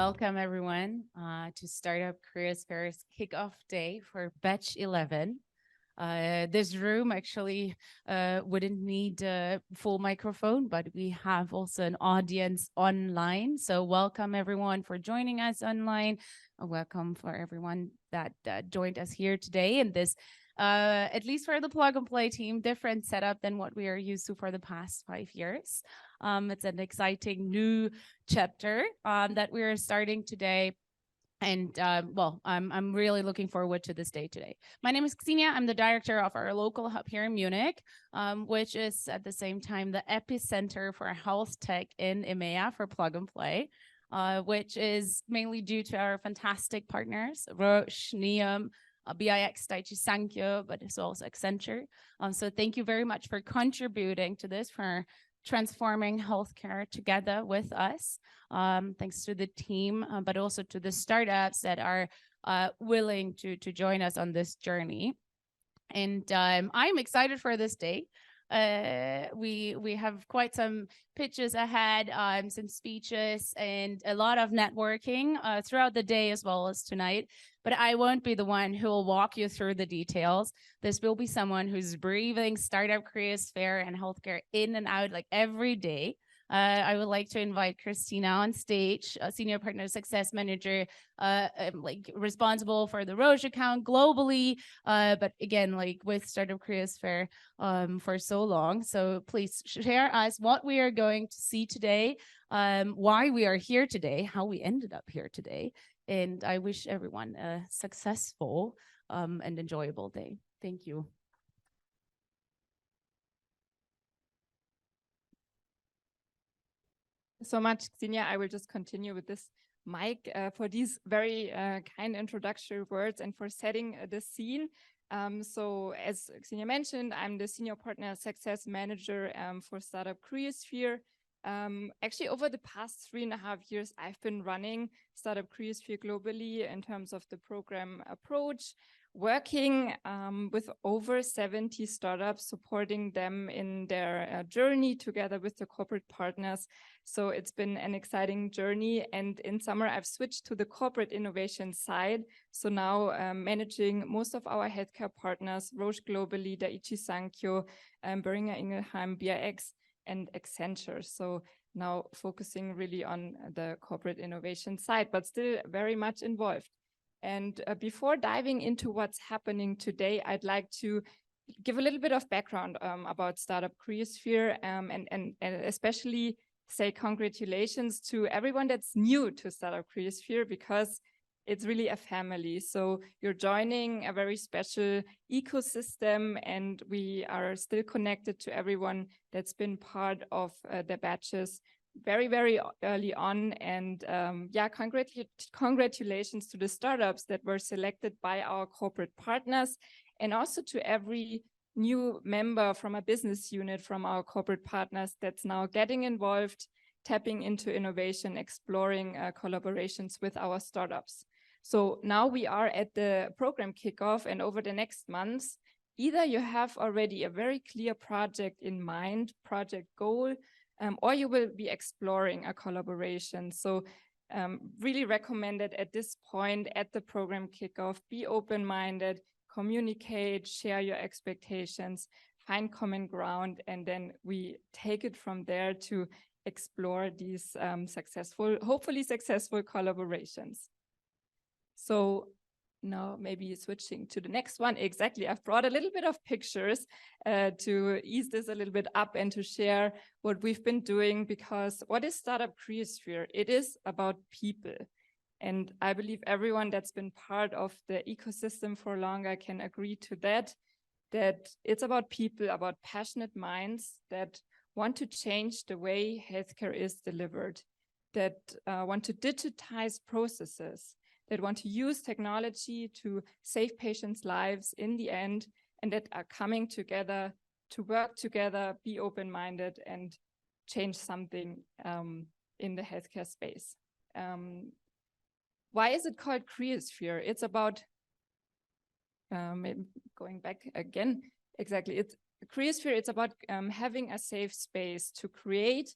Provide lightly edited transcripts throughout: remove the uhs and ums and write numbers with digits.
Welcome everyone to Startup Creasphere's kickoff day for batch 11. This room actually wouldn't need a full microphone, but we have also an audience online. So welcome everyone for joining us online. Welcome for everyone that joined us here today in this, at least for the plug and play team, different setup than what we are used to for the past 5 years. It's an exciting new chapter that we're starting today. And well, I'm really looking forward to this day today. My name is Xenia. I'm the director of our local hub here in Munich, which is at the same time the epicenter for health tech in EMEA for plug and play, which is mainly due to our fantastic partners, Roche, Neom, BIX, Daiichi Sankyo, but it's also Accenture. So thank you very much for contributing to this, for transforming healthcare together with us. Thanks to the team, but also to the startups that are willing to join us on this journey. And I'm excited for this day. We have quite some pitches ahead, some speeches, and a lot of networking throughout the day as well as tonight. But I won't be the one who will walk you through the details. This will be someone who's breathing startup Creasphere and healthcare in and out like every day. I would like to invite Christina on stage, a senior partner success manager, like responsible for the Roche account globally, but again, like with Startup Creasphere for so long. So please share us what we are going to see today, why we are here today, how we ended up here today. And I wish everyone a successful and enjoyable day. Thank you. So much, Xenia. I will just continue with this mic for these very kind introductory words and for setting the scene. So as Xenia mentioned, I'm the Senior Partner Success Manager for Startup Creasphere. Actually, over the past 3.5 years, I've been running Startup Creasphere globally in terms of the program approach, working with over 70 startups, supporting them in their journey together with the corporate partners. So it's been an exciting journey. And in summer, I've switched to the corporate innovation side. So now managing most of our healthcare partners, Roche globally, Daiichi Sankyo, Boehringer Ingelheim, BIX, and Accenture. So now focusing really on the corporate innovation side, but still very much involved. And before diving into what's happening today, I'd like to give a little bit of background about Startup Creasphere and especially say congratulations to everyone that's new to Startup Creasphere, because it's really a family. So you're joining a very special ecosystem, and we are still connected to everyone that's been part of the batches very, very early on. And yeah, congratulations to the startups that were selected by our corporate partners, and also to every new member from a business unit from our corporate partners that's now getting involved, tapping into innovation, exploring collaborations with our startups. So now we are at the program kickoff, and over the next months, either you have already a very clear project in mind, project goal, or you will be exploring a collaboration. So really recommended at this point at the program kickoff, be open-minded, communicate, share your expectations, find common ground, and then we take it from there to explore these hopefully successful collaborations. So now maybe switching to the next one. Exactly, I've brought a little bit of pictures to ease this a little bit up and to share what we've been doing, because what is Startup Creasphere? It is about people. And I believe everyone that's been part of the ecosystem for longer can agree to that it's about people, about passionate minds that want to change the way healthcare is delivered, that want to digitize processes, that want to use technology to save patients' lives in the end, and that are coming together to work together, be open-minded, and change something in the healthcare space. Why is it called Creasphere? It's about, going back again, exactly, it's Creasphere, it's about having a safe space to create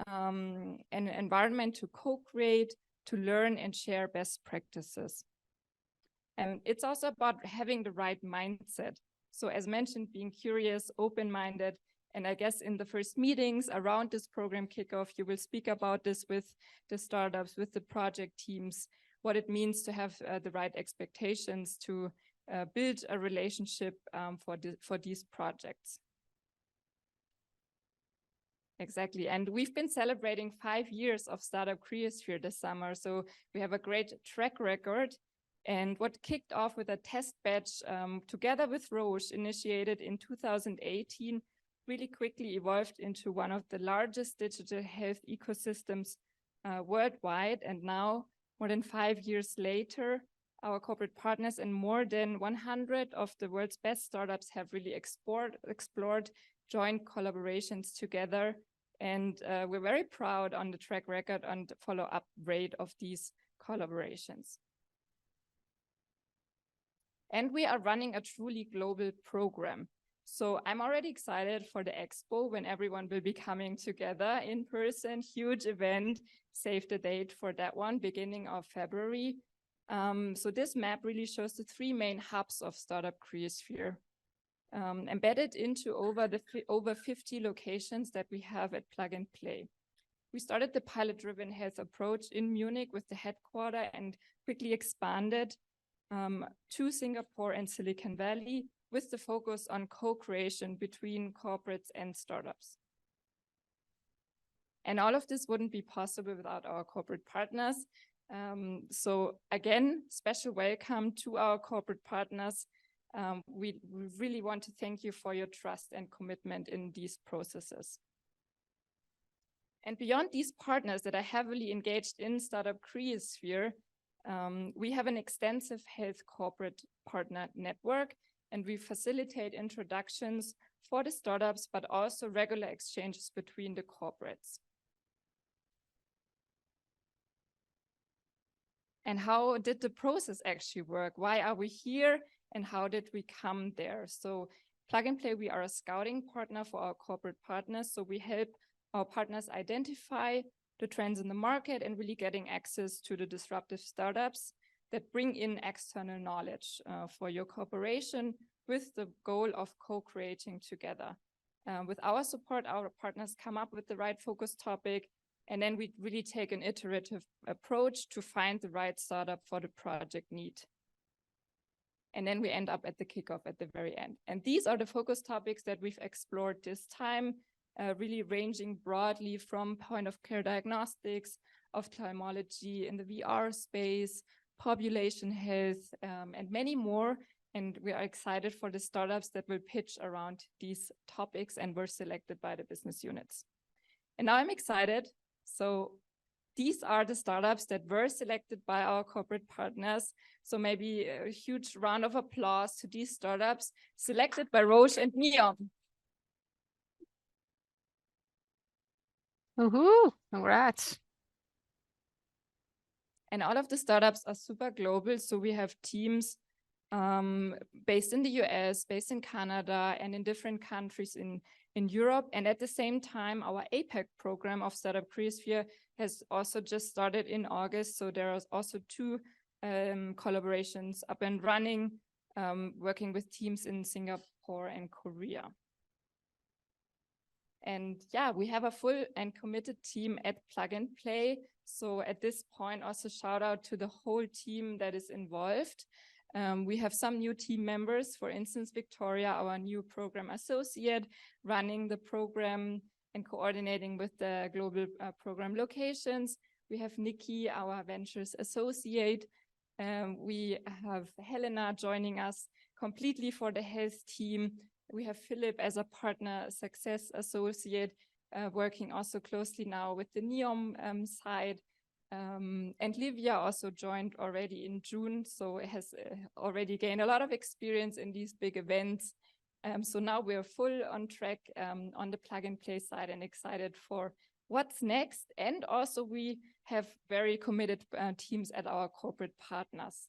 an environment to co-create, to learn and share best practices. And it's also about having the right mindset. So as mentioned, being curious, open-minded, and I guess in the first meetings around this program kickoff, you will speak about this with the startups, with the project teams, what it means to have the right expectations to build a relationship for these projects. Exactly, and we've been celebrating 5 years of Startup Creasphere this summer, so we have a great track record. And what kicked off with a test batch together with Roche, initiated in 2018, really quickly evolved into one of the largest digital health ecosystems worldwide. And now, more than 5 years later, our corporate partners and more than 100 of the world's best startups have really explored joint collaborations together. And we're very proud on the track record and follow-up rate of these collaborations. And we are running a truly global program. So I'm already excited for the expo when everyone will be coming together in person, huge event, save the date for that one, beginning of February. So this map really shows the 3 main hubs of Startup Creasphere, embedded into over 50 locations that we have at Plug and Play. We started the pilot-driven health approach in Munich with the headquarters and quickly expanded to Singapore and Silicon Valley with the focus on co-creation between corporates and startups. And all of this wouldn't be possible without our corporate partners. So again, special welcome to our corporate partners. We really want to thank you for your trust and commitment in these processes. And beyond these partners that are heavily engaged in Startup Creasphere, we have an extensive health corporate partner network, and we facilitate introductions for the startups, but also regular exchanges between the corporates. And how did the process actually work? Why are we here and how did we come there? So Plug and Play, we are a scouting partner for our corporate partners. So we help our partners identify the trends in the market and really getting access to the disruptive startups that bring in external knowledge for your corporation with the goal of co-creating together. With our support, our partners come up with the right focus topic, and then we really take an iterative approach to find the right startup for the project need. And then we end up at the kickoff at the very end. And these are the focus topics that we've explored this time, really ranging broadly from point of care diagnostics, ophthalmology in the VR space, population health, and many more. And we are excited for the startups that will pitch around these topics and were selected by the business units. And now I'm excited. So these are the startups that were selected by our corporate partners. So maybe a huge round of applause to these startups selected by Roche and Neom. Woohoo! Congrats. And all of the startups are super global. So we have teams based in the US, based in Canada, and in different countries in Europe. And at the same time, our APAC program of Startup Creasphere has also just started in August. So there are also 2 collaborations up and running, working with teams in Singapore and Korea. And yeah, we have a full and committed team at Plug and Play. So at this point, also shout out to the whole team that is involved. We have some new team members, for instance, Victoria, our new program associate, running the program and coordinating with the global program locations. We have Nikki, our ventures associate. We have Helena joining us completely for the health team. We have Philip as a partner success associate, working also closely now with the Neom side. And Livia also joined already in June, so it has already gained a lot of experience in these big events. So now we're full on track on the Plug and Play side and excited for what's next. And also we have very committed teams at our corporate partners.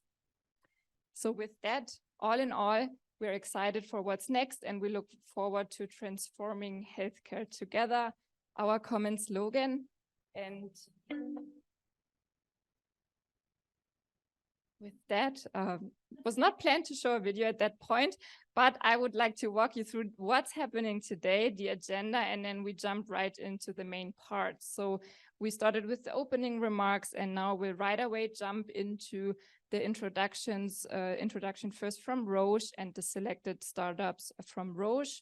So with that, all in all, we're excited for what's next and we look forward to transforming healthcare together, our common slogan. And With that, was not planned to show a video at that point, but I would like to walk you through what's happening today, the agenda, and then we jump right into the main part. So we started with the opening remarks, and now we'll right away jump into the introductions, introduction first from Roche and the selected startups from Roche.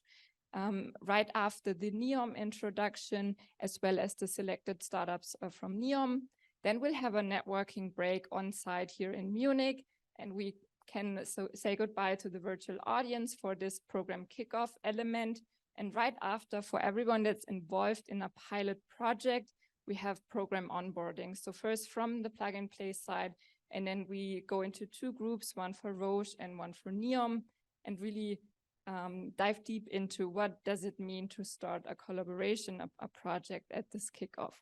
Right after the Neom introduction, as well as the selected startups from Neom. Then we'll have a networking break on site here in Munich, and we can say goodbye to the virtual audience for this program kickoff element. And right after, for everyone that's involved in a pilot project, we have program onboarding. So first from the plug and play side, and then we go into two groups, one for Roche and one for Neom, and really dive deep into what does it mean to start a collaboration, a project at this kickoff.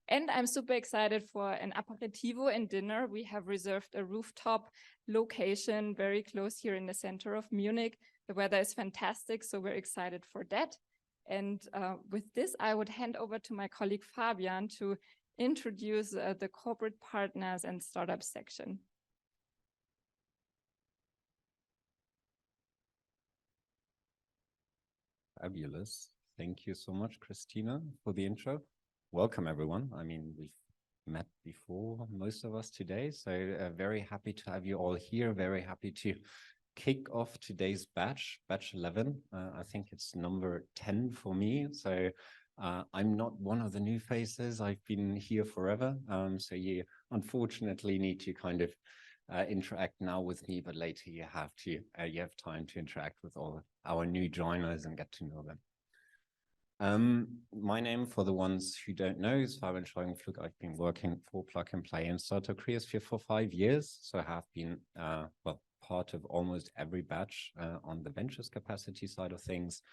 And I'm super excited for an aperitivo and dinner. We have reserved a rooftop location very close here in the center of Munich. The weather is fantastic, so we're excited for that. And with this, I would hand over to my colleague Fabian to introduce the corporate partners and startup section. Fabulous. Thank you so much, Christina, for the intro. Welcome, everyone. I mean, we've met before, most of us today, so very happy to have you all here. Very happy to kick off today's batch 11. I think it's number 10 for me. So I'm not one of the new faces. I've been here forever. So you unfortunately need to kind of interact now with me, but later you have time to interact with all our new joiners and get to know them. My name, for the ones who don't know, is Fabian Scheugenpflug. I've been working for Plug and Play and Startup Creasphere for 5 years. So I have been, part of almost every batch on the ventures capacity side of things.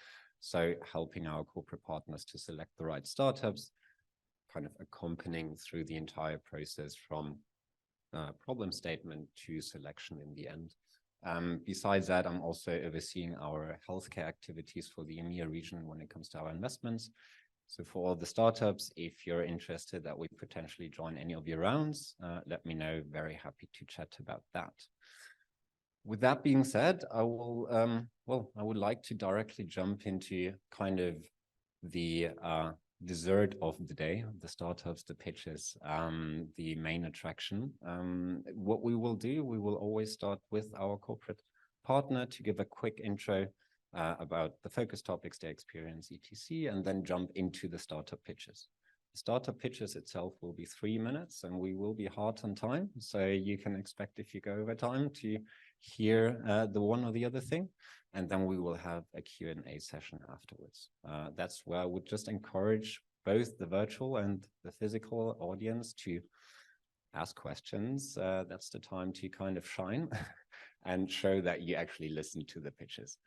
So helping our corporate partners to select the right startups, kind of accompanying through the entire process from problem statement to selection in the end. Besides that, I'm also overseeing our healthcare activities for the EMEA region when it comes to our investments. So for all the startups, if you're interested that we potentially join any of your rounds, let me know. Very happy to chat about that. With that being said, I would like to directly jump into kind of the dessert of the day, the startups, the pitches, the main attraction. What we will do, we will always start with our corporate partner to give a quick intro about the focus topics, their experience, etc., and then jump into the startup pitches. The startup pitches itself will be 3 minutes, and we will be hard on time. So you can expect, if you go over time, to hear the one or the other thing. And then we will have a Q&A session afterwards. That's where I would just encourage both the virtual and the physical audience to ask questions. That's the time to kind of shine and show that you actually listen to the pitches.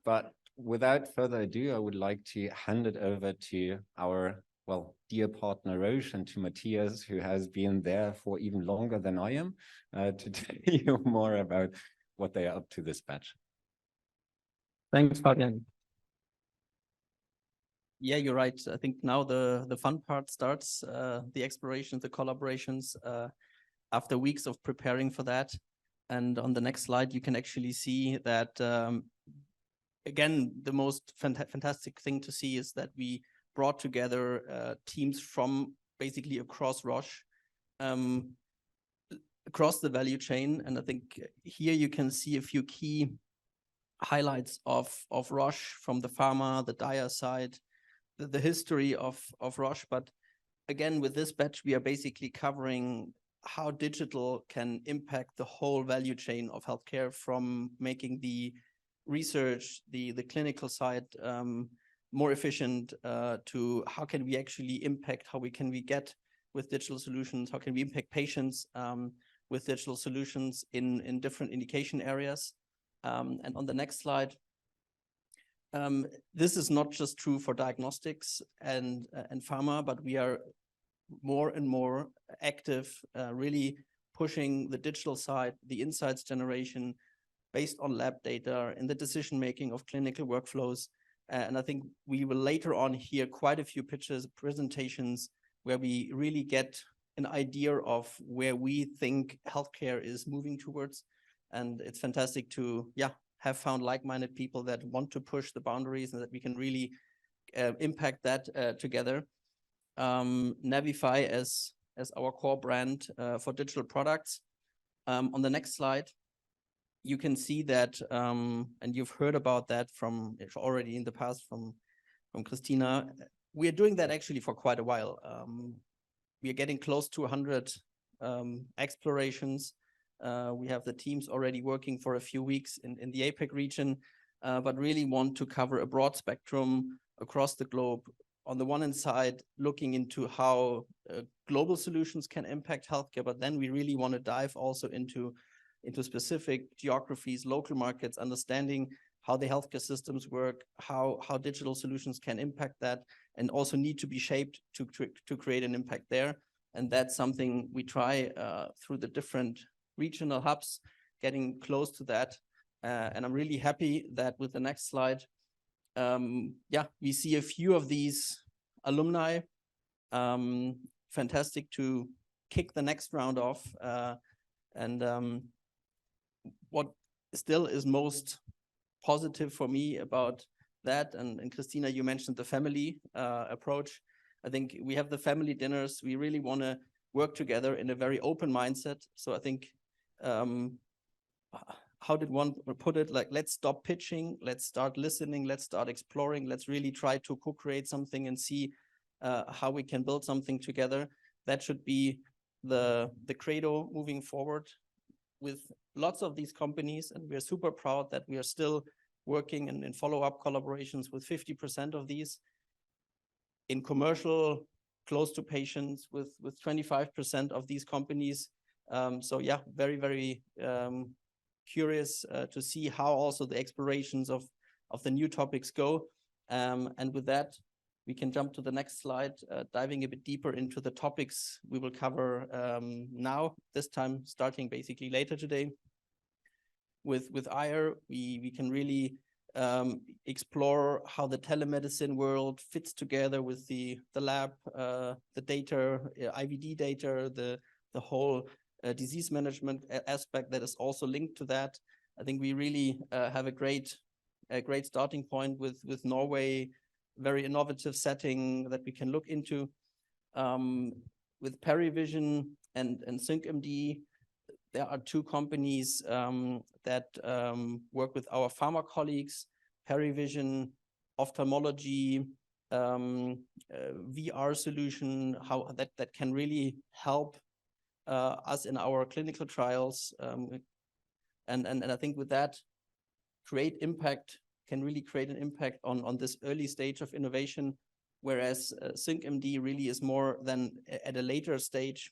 But without further ado, I would like to hand it over to our, dear partner Roche and to Matthias, who has been there for even longer than I am, to tell you more about what they are up to this batch. Thanks, Fabian. Yeah, you're right. I think now the fun part starts, the explorations, the collaborations, after weeks of preparing for that. And on the next slide, you can actually see that, again, the most fantastic thing to see is that we brought together teams from basically across Roche, across the value chain. And I think here you can see a few key highlights of Roche from the pharma, the dia side, the history of Roche. But again, with this batch, we are basically covering how digital can impact the whole value chain of healthcare, from making the research, the clinical side more efficient, to how can we actually impact, how can we get with digital solutions, how can we impact patients with digital solutions in different indication areas. And on the next slide, this is not just true for diagnostics and pharma, but we are more and more active, really pushing the digital side, the insights generation based on lab data in the decision-making of clinical workflows. And I think we will later on hear quite a few pitches, presentations, where we really get an idea of where we think healthcare is moving towards. And it's fantastic to, have found like-minded people that want to push the boundaries and that we can really impact that together. Navify as our core brand for digital products. On the next slide, you can see that, and you've heard about that from already in the past from Christina. We are doing that actually for quite a while. We are getting close to 100 explorations. We have the teams already working for a few weeks in the APAC region, but really want to cover a broad spectrum across the globe. On the one hand side, looking into how global solutions can impact healthcare, but then we really want to dive also into specific geographies, local markets, understanding how the healthcare systems work, how digital solutions can impact that, and also need to be shaped to create an impact there. And that's something we try through the different regional hubs, getting close to that. And I'm really happy that with the next slide, we see a few of these alumni. Fantastic to kick the next round off. And what still is most positive for me about that, and Christina, you mentioned the family approach. I think we have the family dinners. We really want to work together in a very open mindset. So I think, how did one put it? Like, let's stop pitching, let's start listening, let's start exploring, let's really try to co-create something and see how we can build something together. That should be the credo moving forward with lots of these companies. And we're super proud that we are still working in follow-up collaborations with 50% of these, in commercial, close to patients with 25% of these companies. So yeah, very, very curious to see how also the explorations of the new topics go. And with that, we can jump to the next slide, diving a bit deeper into the topics we will cover now, this time starting basically later today. With IR, we can really explore how the telemedicine world fits together with the lab, the data, IVD data, the whole disease management aspect that is also linked to that. I think we really have a great starting point with Norway, very innovative setting that we can look into. With Perivision and SyncMD, there are two companies that work with our pharma colleagues. Perivision, ophthalmology, VR solution, how that can really help us in our clinical trials. And I think with that, can really create an impact on this early stage of innovation, whereas SyncMD really is more than at a later stage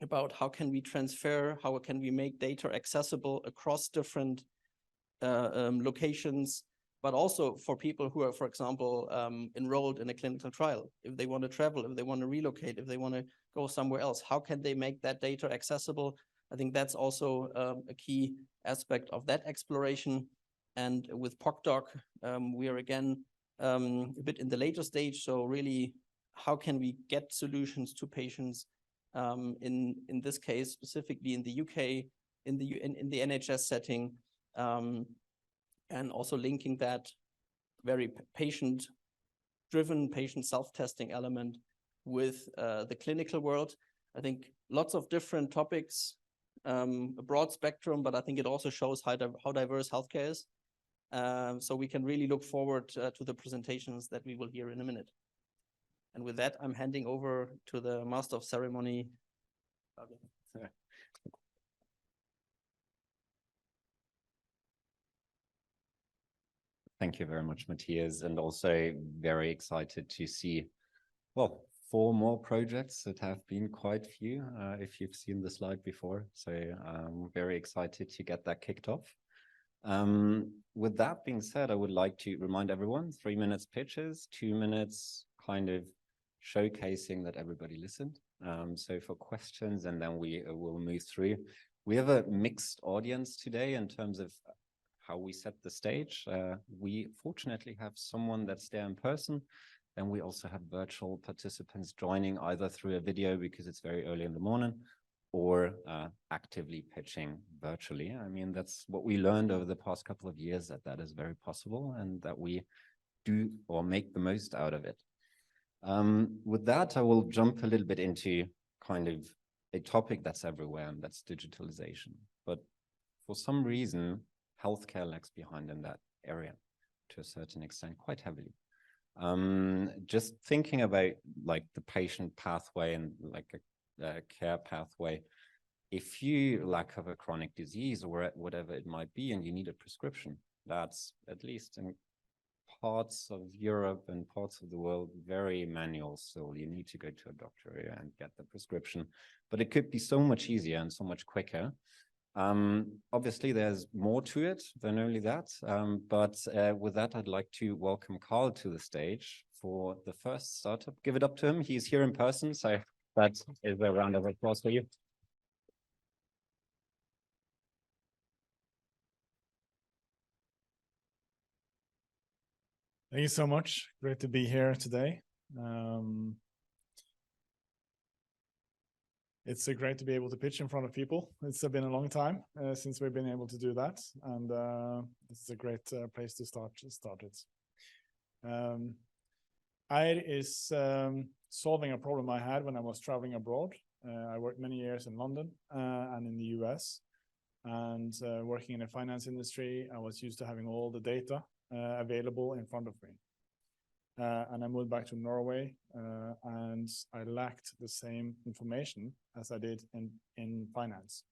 about how can we transfer, how can we make data accessible across different locations, but also for people who are, for example, enrolled in a clinical trial. If they want to travel, if they want to relocate, if they want to go somewhere else, how can they make that data accessible? I think that's also a key aspect of that exploration. And with Pocdoc, we are again a bit in the later stage. So really, how can we get solutions to patients in this case, specifically in the UK, in the NHS setting, and also linking that very patient-driven, patient self-testing element with the clinical world. I think lots of different topics, a broad spectrum, but I think it also shows how diverse healthcare is. So we can really look forward to the presentations that we will hear in a minute. And with that, I'm handing over to the Master of Ceremony. Thank you very much, Matthias, and also very excited to see, well, 4 more projects that have been quite few, if you've seen the slide before. So I'm very excited to get that kicked off. With that being said, I would like to remind everyone, 3 minutes pitches, 2 minutes kind of showcasing that everybody listened. So for questions, and then we will move through. We have a mixed audience today in terms of how we set the stage. We fortunately have someone that's there in person, And we also have virtual participants joining either through a video because it's very early in the morning, or actively pitching virtually. I mean, that's what we learned over the past couple of years, that that is very possible and that we do or make the most out of it. With that, I will jump a little bit into kind of a topic that's everywhere, and that's digitalization. But for some reason, healthcare lags behind in that area to a certain extent, quite heavily. Just thinking about like the patient pathway and like a care pathway, if you lack of a chronic disease or whatever it might be, and you need a prescription, that's at least in parts of Europe and parts of the world very manual. So you need to go to a doctor and get the prescription, but it could be so much easier and so much quicker. Obviously, there's more to it than only that. But with that, I'd like to welcome Carl to the stage for the first startup. Give it up to him. He's here in person, so that is a round of applause for you. Thank you so much. Great to be here today. It's great to be able to pitch in front of people. It's been a long time since we've been able to do that, and this is a great place to start it. IRE is solving a problem I had when I was traveling abroad. I worked many years in London and in the US, and working in the finance industry, I was used to having all the data available in front of me. And I moved back to Norway, and I lacked the same information as I did in finance.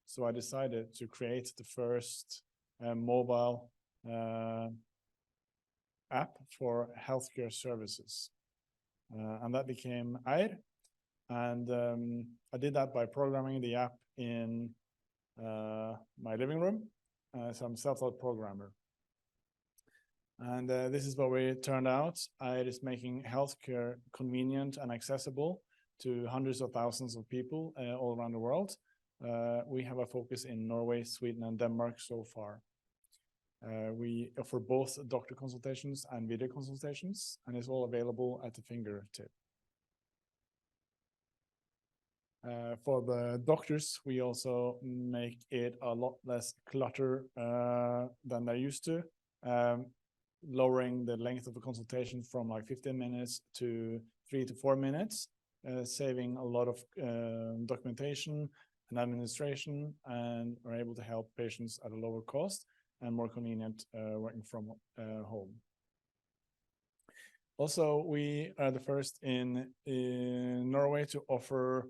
So I decided to create the first mobile app for healthcare services. And that became IRE. And I did that by programming the app in my living room. So I'm a self-taught programmer. And this is what we turned out. IRE is making healthcare convenient and accessible to hundreds of thousands of people all around the world. We have a focus in Norway, Sweden, and Denmark so far. We offer both doctor consultations and video consultations, and it's all available at the fingertip. For the doctors, we also make it a lot less clutter than they used to. Lowering the length of the consultation from like 15 minutes to 3 to 4 minutes, saving a lot of documentation and administration, and are able to help patients at a lower cost and more convenient working from home. Also, we are the first in Norway to offer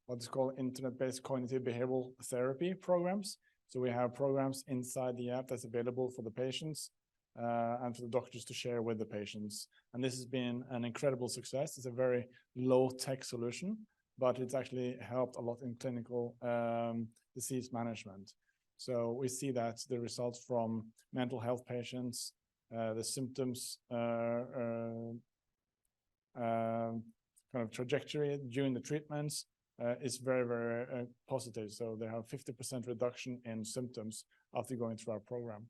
what's called internet-based cognitive behavioral therapy programs. So we have programs inside the app that's available for the patients and for the doctors to share with the patients. And this has been an incredible success. It's a very low-tech solution, but it's actually helped a lot in clinical disease management. So we see that the results from mental health patients, the symptoms kind of trajectory during the treatments is very, very positive. So they have 50% reduction in symptoms after going through our program.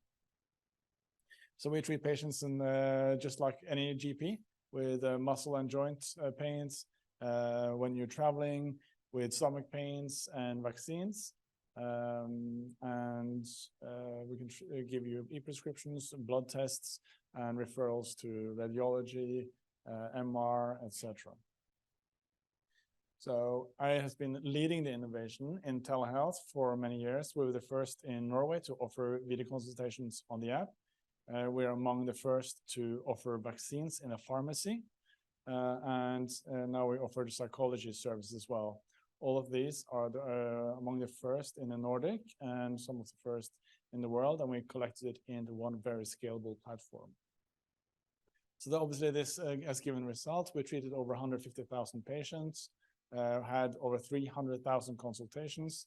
So we treat patients in just like any GP with muscle and joint pains, when you're traveling, with stomach pains and vaccines. We can give you e-prescriptions, blood tests, and referrals to radiology, MR, etc. So IRE has been leading the innovation in telehealth for many years. We were the first in Norway to offer video consultations on the app. We are among the first to offer vaccines in a pharmacy. And now we offer the psychology service as well. All of these are among the first in the Nordic and some of the first in the world, and we collected it into one very scalable platform. So that obviously this has given results. We treated over 150,000 patients, had over 300,000 consultations.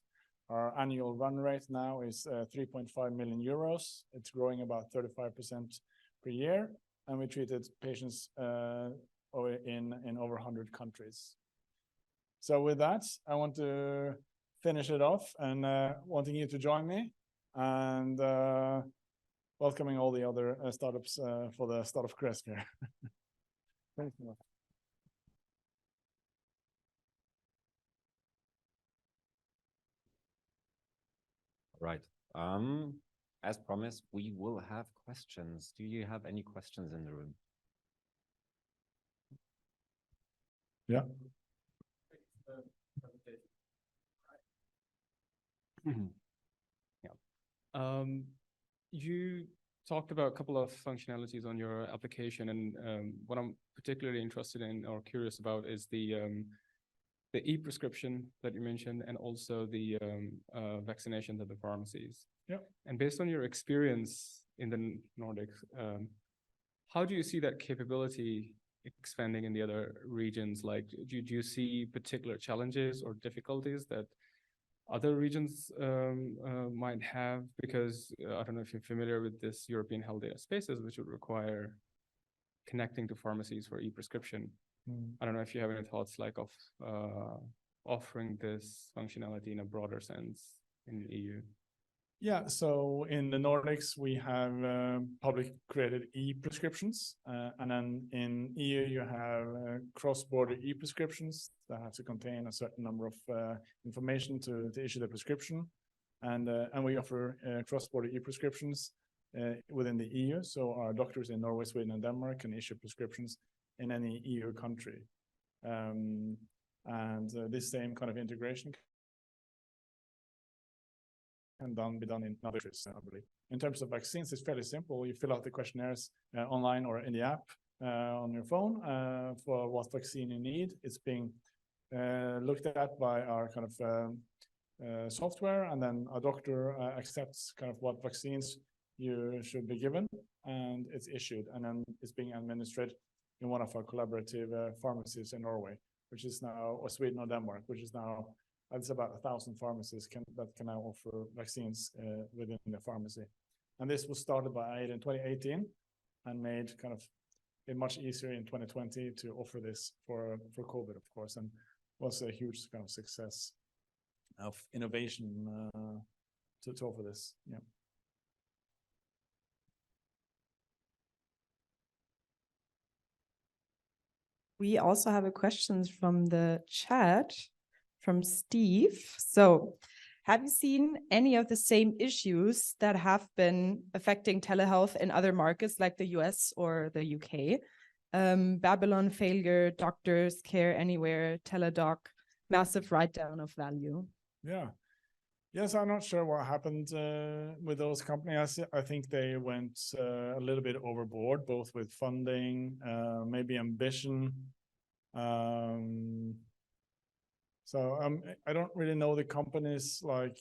Our annual run rate now is 3.5 million euros. It's growing about 35% per year, and we treated patients in over 100 countries. So with that, I want to finish it off and wanting you to join me and welcoming all the other startups for the start of Creasphere. Thanks a lot. Right. As promised, we will have questions. Do you have any questions in the room? Yeah. Yeah. You talked about a couple of functionalities on your application, and what I'm particularly interested in or curious about is the e-prescription that you mentioned, and also the vaccinations at the pharmacies. Yeah. And based on your experience in the Nordics, how do you see that capability expanding in the other regions? Like, do you see particular challenges or difficulties that other regions might have? Because I don't know if you're familiar with this European health data spaces, which would require connecting to pharmacies for e-prescription. I don't know if you have any thoughts like of offering this functionality in a broader sense in the EU. Yeah, so in the Nordics, we have public created e-prescriptions. And then in EU, you have cross-border e-prescriptions that have to contain a certain number of information to issue the prescription. And we offer cross-border e-prescriptions within the EU. So our doctors in Norway, Sweden, and Denmark can issue prescriptions in any EU country. This same kind of integration can be done in other countries, I believe. In terms of vaccines, it's fairly simple. You fill out the questionnaires online or in the app on your phone for what vaccine you need. It's being looked at by our kind of software, and then a doctor accepts kind of what vaccines you should be given, and it's issued, and then it's being administered in one of our collaborative pharmacies in Norway, which is now, or Sweden or Denmark, which is now, it's about 1,000 pharmacies that can now offer vaccines within the pharmacy. And this was started by AID in 2018 and made kind of it much easier in 2020 to offer this for COVID, of course, and was a huge kind of success of innovation to offer this. Yeah. We also have a question from the chat from Steve. So, have you seen any of the same issues that have been affecting telehealth in other markets like the US or the UK? Babylon failure, doctors care anywhere, teledoc, massive write-down of value. Yeah. Yes, I'm not sure what happened with those companies. I think they went a little bit overboard, both with funding, maybe ambition. So I don't really know the companies like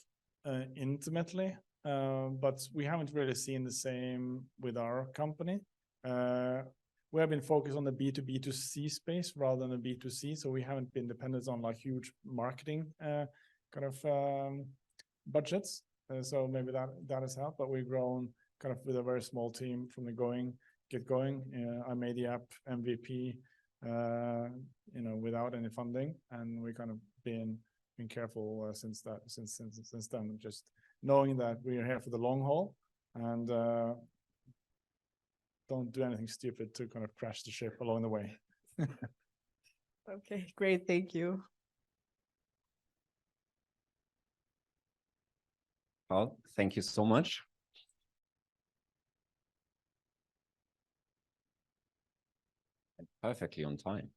intimately, but we haven't really seen the same with our company. We have been focused on the B2B2C space rather than the B2C, so we haven't been dependent on like huge marketing kind of budgets. So maybe that has helped, but we've grown kind of with a very small team from the get going. I made the app MVP, without any funding, and we kind of been careful since then, just knowing that we are here for the long haul and don't do anything stupid to kind of crash the ship along the way. Okay, great, thank you. Well, thank you so much. And perfectly on time.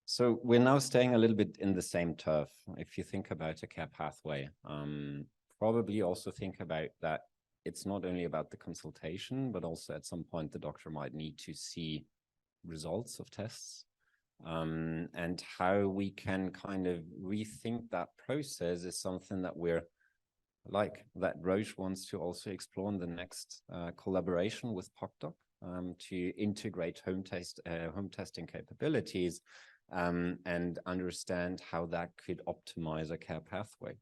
So we're now staying a little bit in the same turf. If you think about a care pathway, probably also think about that it's not only about the consultation, but also at some point the doctor might need to see results of tests. And how we can kind of rethink that process is something that that Roche wants to also explore in the next collaboration with Pocdoc to integrate home testing capabilities and understand how that could optimize a care pathway.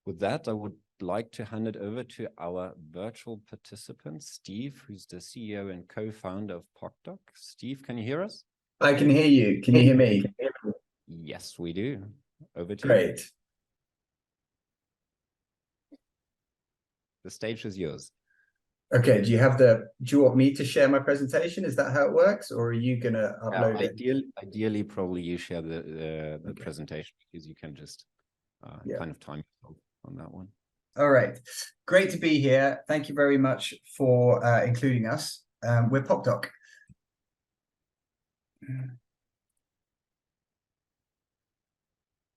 With that, I would like to hand it over to our virtual participant, Steve, who's the CEO and co-founder of Pocdoc. Steve, can you hear us? I can hear you. Can you hear me? Yes, we do. Over to you. Great. the stage is yours. Okay, do you want me to share my presentation? Is that how it works? Or are you gonna upload it? Ideally, probably you share the Okay. presentation, because you can just Yeah. kind of time yourself on that one. All right, great to be here. Thank you very much for including us. We're Pocdoc.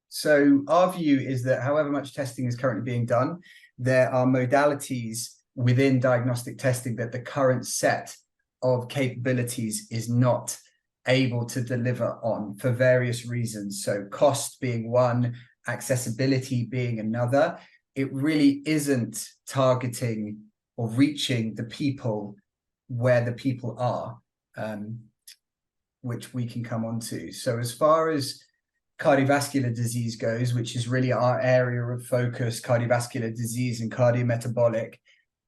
So our view is that however much testing is currently being done, there are modalities within diagnostic testing that the current set of capabilities is not able to deliver on for various reasons. So cost being one, accessibility being another. It really isn't targeting or reaching the people where the people are, which we can come on to. So as far as cardiovascular disease goes, which is really our area of focus, cardiovascular disease and cardiometabolic,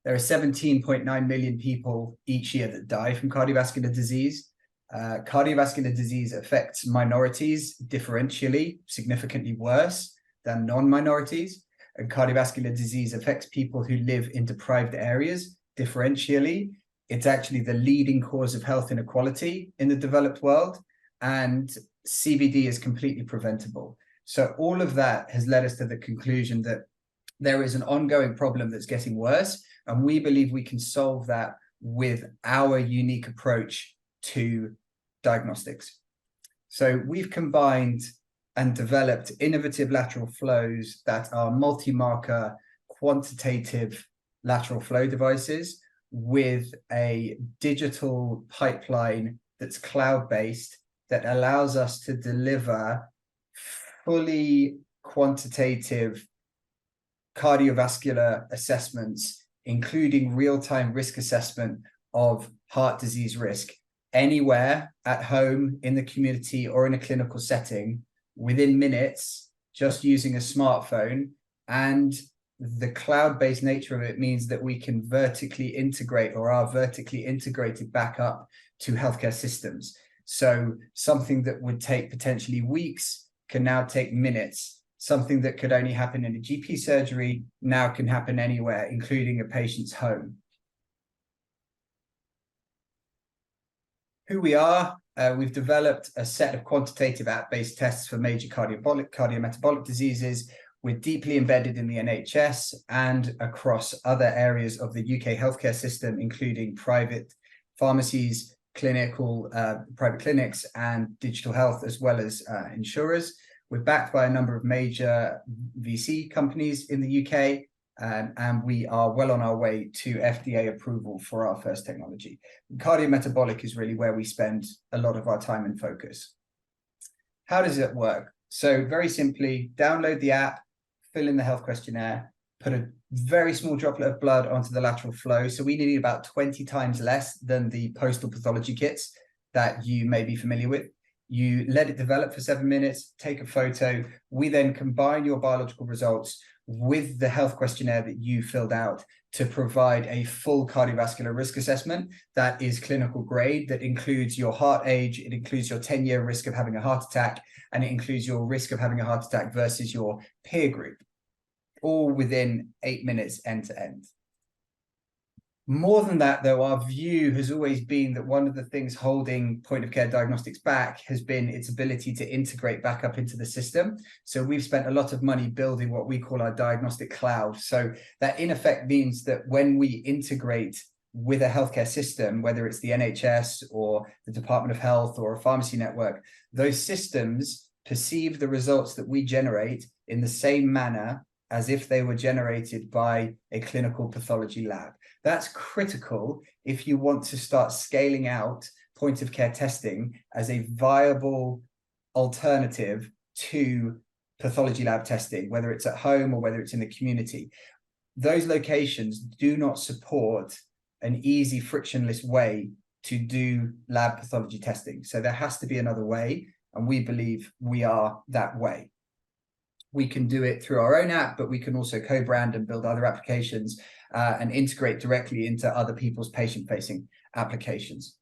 there are 17.9 million people each year that die from cardiovascular disease. Cardiovascular disease affects minorities differentially, significantly worse than non-minorities. And cardiovascular disease affects people who live in deprived areas differentially. It's actually the leading cause of health inequality in the developed world. And CVD is completely preventable. So all of that has led us to the conclusion that there is an ongoing problem that's getting worse, and we believe we can solve that with our unique approach to diagnostics. So we've combined and developed innovative lateral flows that are multi-marker quantitative lateral flow devices with a digital pipeline that's cloud-based that allows us to deliver fully quantitative cardiovascular assessments, including real-time risk assessment of heart disease risk anywhere, at home, in the community, or in a clinical setting within minutes, just using a smartphone. And the cloud-based nature of it means that we can vertically integrate, or are vertically integrated back up to healthcare systems. So something that would take potentially weeks can now take minutes. Something that could only happen in a GP surgery now can happen anywhere, including a patient's home. Who we are, we've developed a set of quantitative app-based tests for major cardiometabolic diseases. We're deeply embedded in the NHS and across other areas of the UK healthcare system, including private pharmacies, private clinics, and digital health, as well as insurers. We're backed by a number of major VC companies in the UK, and we are well on our way to FDA approval for our first technology. Cardiometabolic is really where we spend a lot of our time and focus. How does it work? So very simply, download the app, fill in the health questionnaire, put a very small droplet of blood onto the lateral flow. So we need about 20 times less than the postal pathology kits that you may be familiar with. You let it develop for 7 minutes, take a photo. We then combine your biological results with the health questionnaire that you filled out to provide a full cardiovascular risk assessment that is clinical grade, that includes your heart age, it includes your 10-year risk of having a heart attack, and it includes your risk of having a heart attack versus your peer group, all within 8 minutes end to end. More than that, though, our view has always been that one of the things holding point-of-care diagnostics back has been its ability to integrate back up into the system. So we've spent a lot of money building what we call our diagnostic cloud. So that in effect means that when we integrate with a healthcare system, whether it's the NHS or the Department of Health or a pharmacy network, those systems perceive the results that we generate in the same manner as if they were generated by a clinical pathology lab. That's critical if you want to start scaling out point of care testing as a viable alternative to pathology lab testing, whether it's at home or whether it's in the community. Those locations do not support an easy, frictionless way to do lab pathology testing. So there has to be another way, and we believe we are that way. We can do it through our own app, but we can also co-brand and build other applications and integrate directly into other people's patient-facing applications.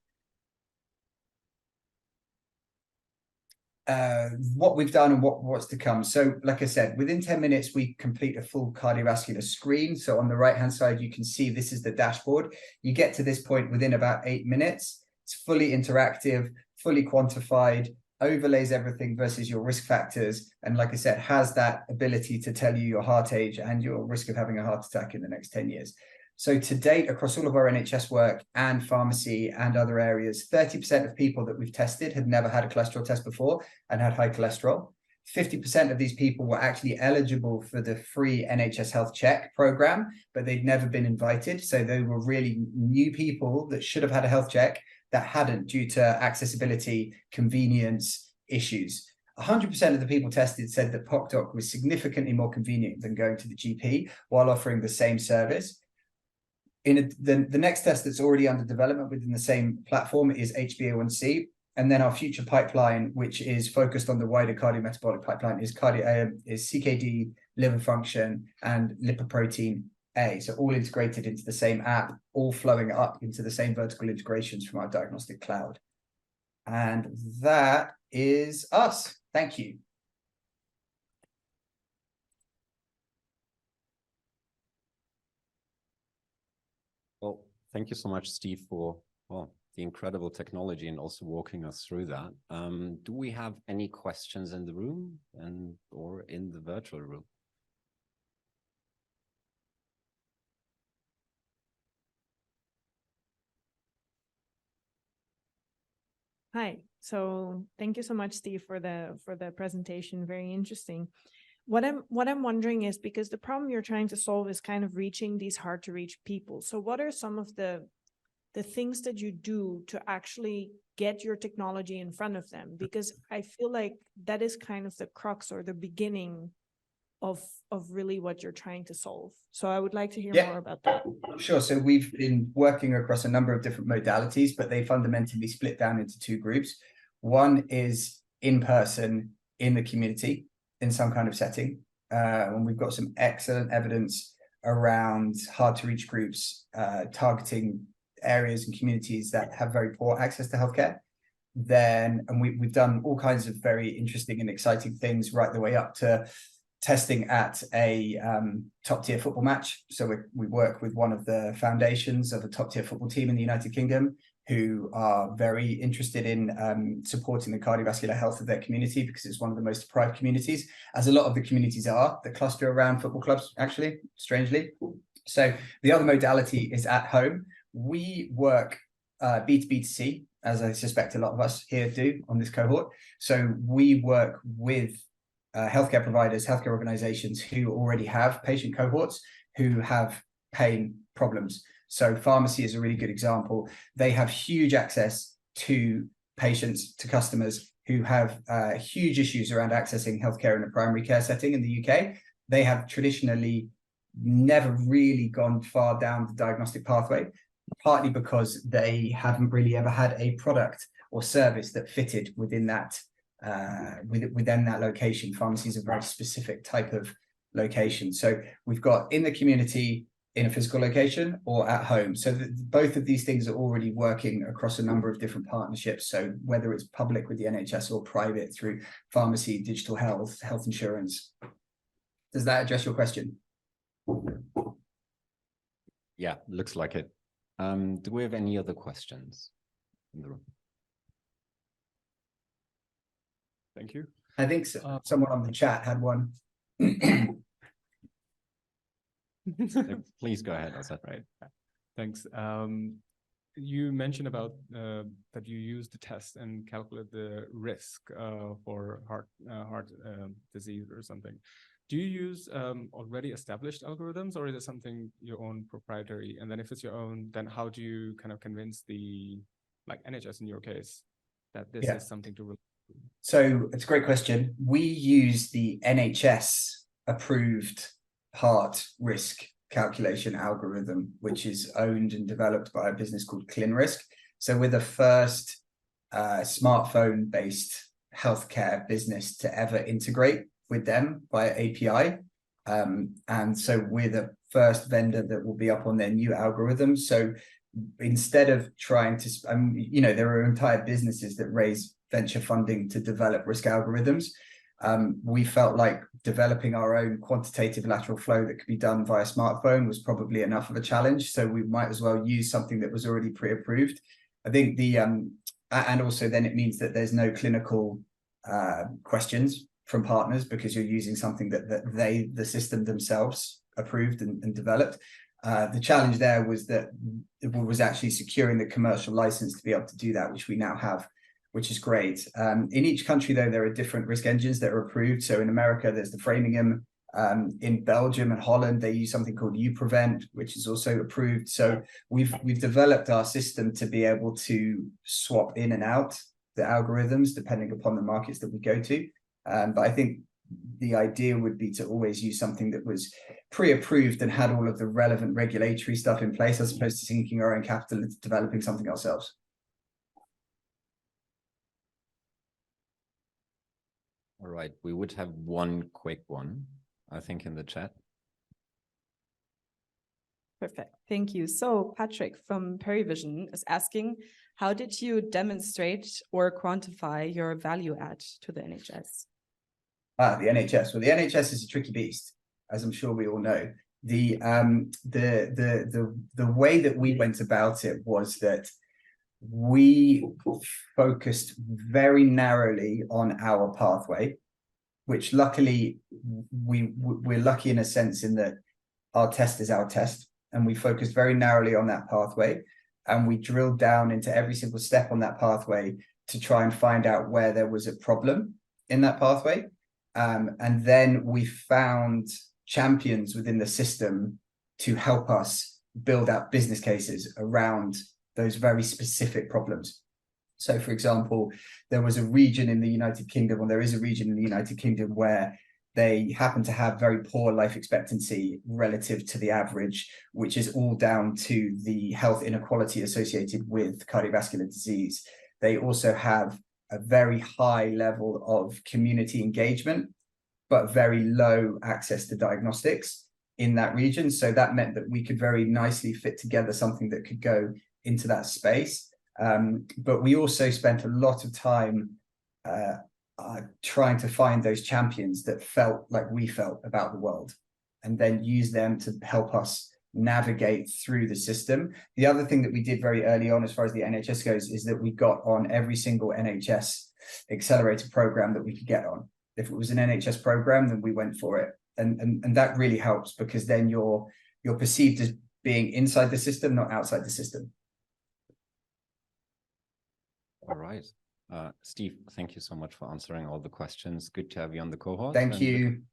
what we've done and what's to come. So like I said, within 10 minutes, we complete a full cardiovascular screen. So on the right-hand side, you can see this is the dashboard. You get to this point within about 8 minutes. It's fully interactive, fully quantified, overlays everything versus your risk factors. And like I said, has that ability to tell you your heart age and your risk of having a heart attack in the next 10 years. So to date, across all of our NHS work and pharmacy and other areas, 30% of people that we've tested had never had a cholesterol test before and had high cholesterol. 50% of these people were actually eligible for the free NHS Health Check program, but they'd never been invited. So they were really new people that should have had a health check that hadn't due to accessibility, convenience issues. 100% of the people tested said that Pocdoc was significantly more convenient than going to the GP while offering the same service. The next test that's already under development within the same platform is HbA1c. And then our future pipeline, which is focused on the wider cardiometabolic pipeline, is CKD, liver function, and lipoprotein A. So all integrated into the same app, all flowing up into the same vertical integrations from our diagnostic cloud. And that is us. Thank you. Well, thank you so much, Steve, for the incredible technology and also walking us through that. Do we have any questions in the room or in the virtual room? Hi. So thank you so much, Steve, for the presentation. Very interesting. What I'm wondering is, because the problem you're trying to solve is kind of reaching these hard to reach people. So what are some of the things that you do to actually get your technology in front of them? Because I feel like that is kind of the crux or the beginning of really what you're trying to solve. So I would like to hear more about that. Sure. So we've been working across a number of different modalities, but they fundamentally split down into two groups. One is in person in the community in some kind of setting. And we've got some excellent evidence around hard to reach groups, targeting areas and communities that have very poor access to healthcare. And we've done all kinds of very interesting and exciting things right the way up to testing at a top tier football match. So we work with one of the foundations of a top tier football team in the United Kingdom, who are very interested in supporting the cardiovascular health of their community, because it's one of the most deprived communities, as a lot of the communities are that cluster around football clubs, actually, strangely. So the other modality is at home. We work B2B2C, as I suspect a lot of us here do on this cohort. So we work with healthcare providers, healthcare organizations who already have patient cohorts who have pain problems. So pharmacy is a really good example. They have huge access to patients, to customers who have huge issues around accessing healthcare in a primary care setting in the UK. They have traditionally never really gone far down the diagnostic pathway, partly because they haven't really ever had a product or service that fitted within that within that location. Pharmacy is a very specific type of location. So we've got in the community, in a physical location, or at home. So both of these things are already working across a number of different partnerships. So whether it's public with the NHS or private through pharmacy, digital health, health insurance. Does that address your question? Yeah, looks like it. Do we have any other questions in the room? Thank you. I think so. Someone on the chat had one. Please go ahead, Asad. Right. Thanks. You mentioned about that you use the test and calculate the risk for heart disease or something. Do you use already established algorithms, or is it something your own proprietary? And then if it's your own, then how do you kind of convince the, like NHS in your case, that this is something to? So it's a great question. We use the NHS approved heart risk calculation algorithm, which is owned and developed by a business called ClinRisk. So we're the first smartphone-based healthcare business to ever integrate with them via API. And so we're the first vendor that will be up on their new algorithm. So instead of trying to, there are entire businesses that raise venture funding to develop risk algorithms. We felt like developing our own quantitative lateral flow that could be done via smartphone was probably enough of a challenge. So we might as well use something that was already pre-approved. I think and also then it means that there's no clinical questions from partners because you're using something that the system themselves approved and developed. The challenge there was that it was actually securing the commercial license to be able to do that, which we now have, which is great. In each country, though, there are different risk engines that are approved. So in America, there's the Framingham. In Belgium and Holland, they use something called UPrevent, which is also approved. So we've developed our system to be able to swap in and out the algorithms depending upon the markets that we go to. But I think the idea would be to always use something that was pre-approved and had all of the relevant regulatory stuff in place, as opposed to sinking our own capital into developing something ourselves. All right, we would have one quick one, I think, in the chat. Perfect. Thank you. So Patrick from Perivision is asking, how did you demonstrate or quantify your value add to the NHS? The NHS. Well, the NHS is a tricky beast, as I'm sure we all know. The way that we went about it was that we focused very narrowly on our pathway, which luckily we're lucky in a sense in that our test is our test, and we focused very narrowly on that pathway, and we drilled down into every single step on that pathway to try and find out where there was a problem in that pathway. And then we found champions within the system to help us build out business cases around those very specific problems. So, for example, there was a region in the United Kingdom, or there is a region in the United Kingdom where they happen to have very poor life expectancy relative to the average, which is all down to the health inequality associated with cardiovascular disease. They also have a very high level of community engagement, but very low access to diagnostics in that region. So that meant that we could very nicely fit together something that could go into that space. But we also spent a lot of time trying to find those champions that felt like we felt about the world, and then use them to help us navigate through the system. The other thing that we did very early on, as far as the NHS goes, is that we got on every single NHS accelerator program that we could get on. If it was an NHS program, then we went for it. And that really helps, because then you're perceived as being inside the system, not outside the system. All right. Steve, thank you so much for answering all the questions. Good to have you on the cohort. Thank you.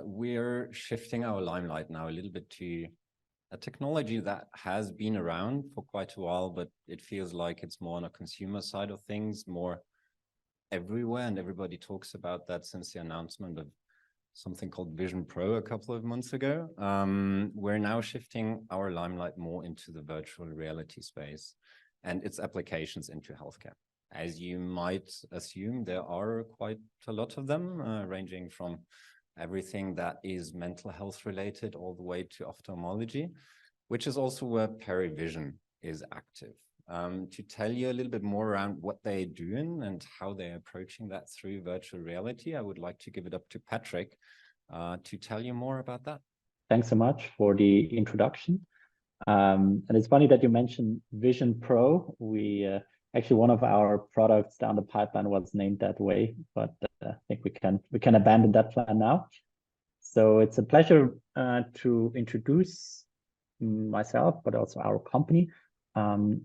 We're shifting our limelight now a little bit to a technology that has been around for quite a while, but it feels like it's more on a consumer side of things, more everywhere, and everybody talks about that since the announcement of something called Vision Pro a couple of months ago. We're now shifting our limelight more into the virtual reality space and its applications into healthcare. As you might assume, there are quite a lot of them, ranging from everything that is mental health related all the way to ophthalmology, which is also where Perivision is active. To tell you a little bit more around what they're doing and how they're approaching that through virtual reality, I would like to give it up to Patrick to tell you more about that. Thanks so much for the introduction. And it's funny that you mentioned Vision Pro. We actually, one of our products down the pipeline was named that way, but I think we can abandon that plan now. So it's a pleasure to introduce myself, but also our company.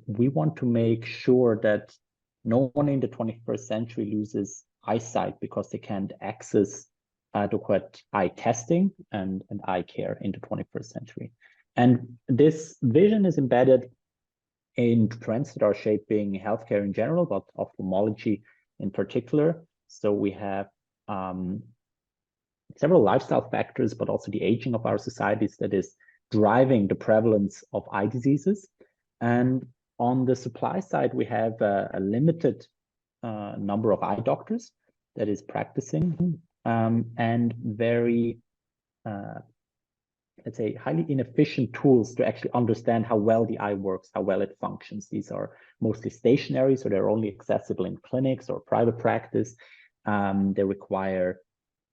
We want to make sure that no one in the 21st century loses eyesight because they can't access adequate eye testing and eye care in the 21st century. And this vision is embedded in trends that are shaping healthcare in general, but ophthalmology in particular. So we have several lifestyle factors, but also the aging of our societies that is driving the prevalence of eye diseases. And on the supply side, we have a limited number of eye doctors that is practicing, and very let's say, highly inefficient tools to actually understand how well the eye works, how well it functions. These are mostly stationary, so they're only accessible in clinics or private practice. They require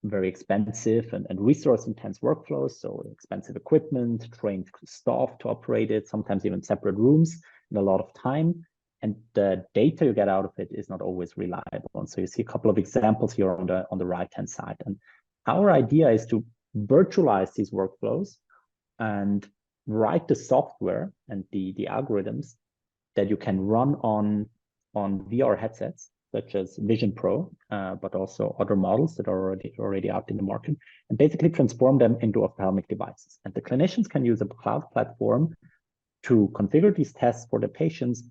very expensive and resource-intense workflows, so expensive equipment, trained staff to operate it, sometimes even separate rooms, and a lot of time. And the data you get out of it is not always reliable. And so you see a couple of examples here on the right-hand side. And our idea is to virtualize these workflows and write the software and the algorithms that you can run on VR headsets, such as Vision Pro, but also other models that are already out in the market, and basically transform them into ophthalmic devices. And the clinicians can use a cloud platform to configure these tests for the patients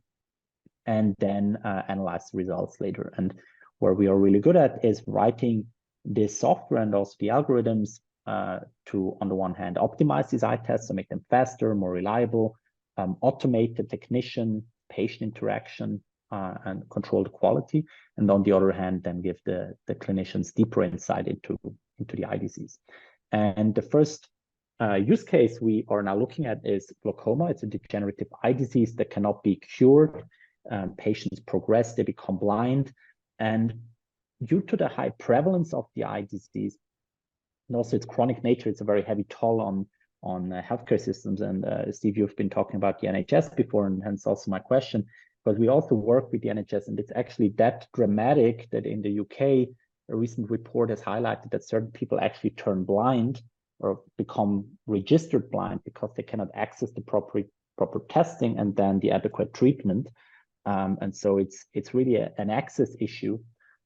and then analyze the results later. And where we are really good at is writing this software and also the algorithms to, on the one hand, optimize these eye tests, so make them faster, more reliable, automate the technician-patient interaction, and control the quality. And on the other hand, then give the clinicians deeper insight into the eye disease. And the first use case we are now looking at is glaucoma. It's a degenerative eye disease that cannot be cured. Patients progress, they become blind. And due to the high prevalence of the eye disease, and also its chronic nature, it's a very heavy toll on healthcare systems. And Steve, you've been talking about the NHS before, and hence also my question, because we also work with the NHS, and it's actually that dramatic that in the UK, a recent report has highlighted that certain people actually turn blind or become registered blind because they cannot access the proper testing and then the adequate treatment. And so it's really an access issue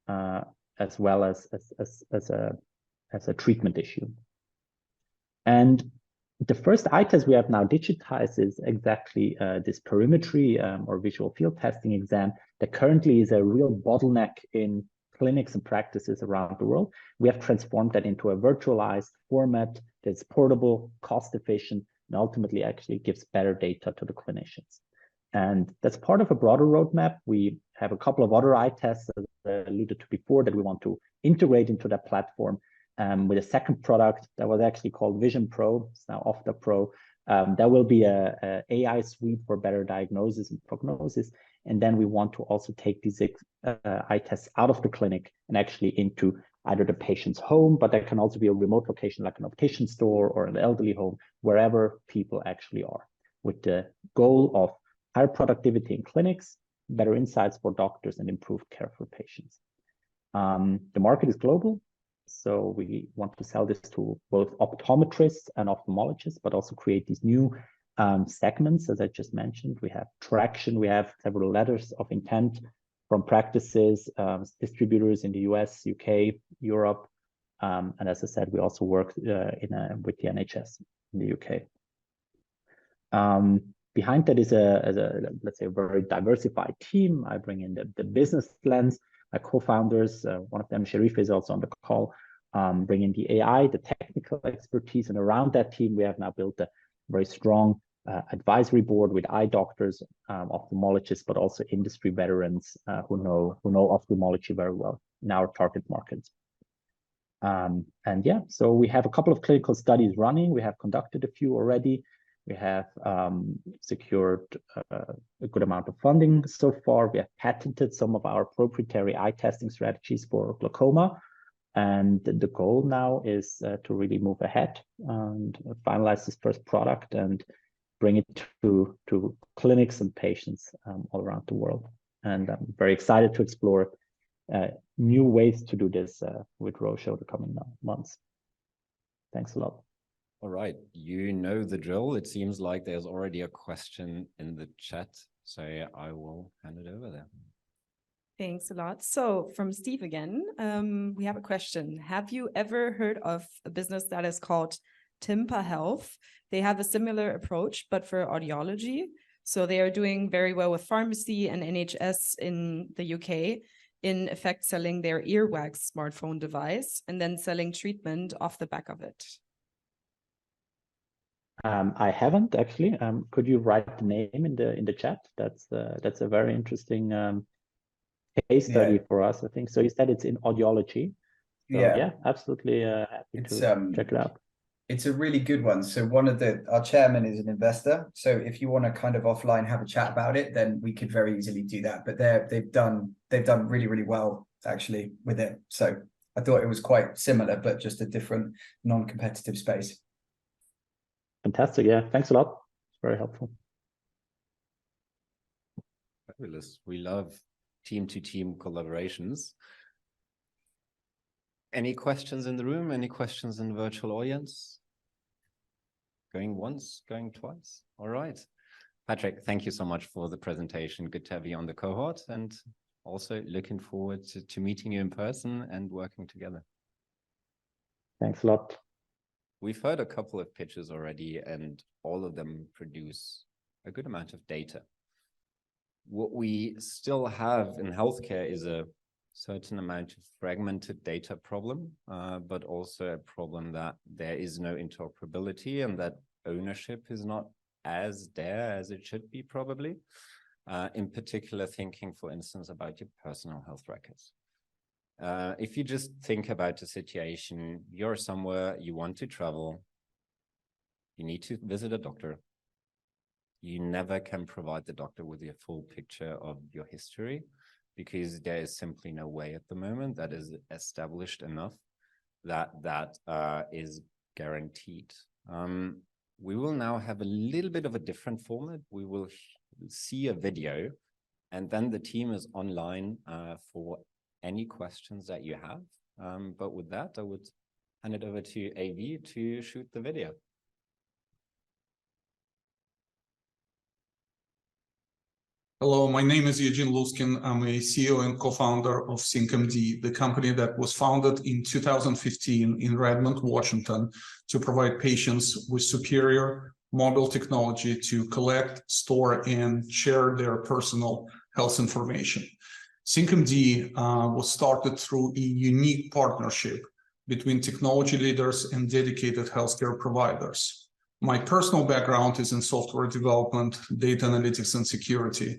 as well as a treatment issue. And the first eye test we have now digitized is exactly this perimetry or visual field testing exam that currently is a real bottleneck in clinics and practices around the world. We have transformed that into a virtualized format that's portable, cost efficient, and ultimately actually gives better data to the clinicians. And that's part of a broader roadmap. We have a couple of other eye tests, as I alluded to before, that we want to integrate into that platform. With a second product that was actually called Vision Pro, it's now Pocdoc Pro. That will be a AI suite for better diagnosis and prognosis. And then we want to also take these eye tests out of the clinic and actually into either the patient's home, but that can also be a remote location like an optician store or an elderly home, wherever people actually are, with the goal of higher productivity in clinics, better insights for doctors, and improved care for patients. The market is global. So we want to sell this to both optometrists and ophthalmologists, but also create these new segments, as I just mentioned. We have traction. We have several letters of intent from practices, distributors in the US, UK, Europe. And as I said, we also work with the NHS in the UK. Behind that is let's say, a very diversified team. I bring in the business lens. My co-founders, one of them, Sharif, is also on the call, bring in the AI, the technical expertise. And around that team, we have now built a very strong advisory board with eye doctors, ophthalmologists, but also industry veterans who know ophthalmology very well in our target markets. And yeah, so we have a couple of clinical studies running. We have conducted a few already. We have secured a good amount of funding so far. We have patented some of our proprietary eye testing strategies for glaucoma. And the goal now is to really move ahead and finalize this first product and bring it to clinics and patients all around the world. And I'm very excited to explore new ways to do this with Roche over the coming months. Thanks a lot. All right, you know the drill. It seems like there's already a question in the chat, so I will hand it over there. Thanks a lot. So from Steve again, we have a question. Have you ever heard of a business that is called Timpa Health? They have a similar approach, but for audiology. So they are doing very well with pharmacy and NHS in the UK, in effect selling their earwax smartphone device and then selling treatment off the back of it. I haven't actually. Could you write the name in the chat? That's a very interesting case study for us, I think. So you said it's in audiology. So, yeah, absolutely happy to check it out. It's a really good one. So our chairman is an investor. So if you want to kind of offline have a chat about it, then we could very easily do that. But they've done really, really well actually with it. So I thought it was quite similar, but just a different non-competitive space. Fantastic. Yeah. Thanks a lot. It's very helpful. Fabulous. We love team-to-team collaborations. Any questions in the room? Any questions in the virtual audience? Going once, going twice? All right. Patrick, thank you so much for the presentation. Good to have you on the cohort, and also looking forward to meeting you in person and working together. Thanks a lot. We've heard a couple of pitches already, and all of them produce a good amount of data. What we still have in healthcare is a certain amount of fragmented data problem, but also a problem that there is no interoperability and that ownership is not as there as it should be probably. In particular, thinking, for instance, about your personal health records. If you just think about a situation, you're somewhere, you want to travel, you need to visit a doctor. You never can provide the doctor with a full picture of your history, because there is simply no way at the moment that is established enough that is guaranteed. We will now have a little bit of a different format. We will see a video, and then the team is online for any questions that you have. But with that, I would hand it over to AV to shoot the video. Hello, my name is Eugene Luskin. I'm a CEO and co-founder of SyncMD, the company that was founded in 2015 in Redmond, Washington, to provide patients with superior mobile technology to collect, store, and share their personal health information. SyncMD was started through a unique partnership between technology leaders and dedicated healthcare providers. My personal background is in software development, data analytics, and security.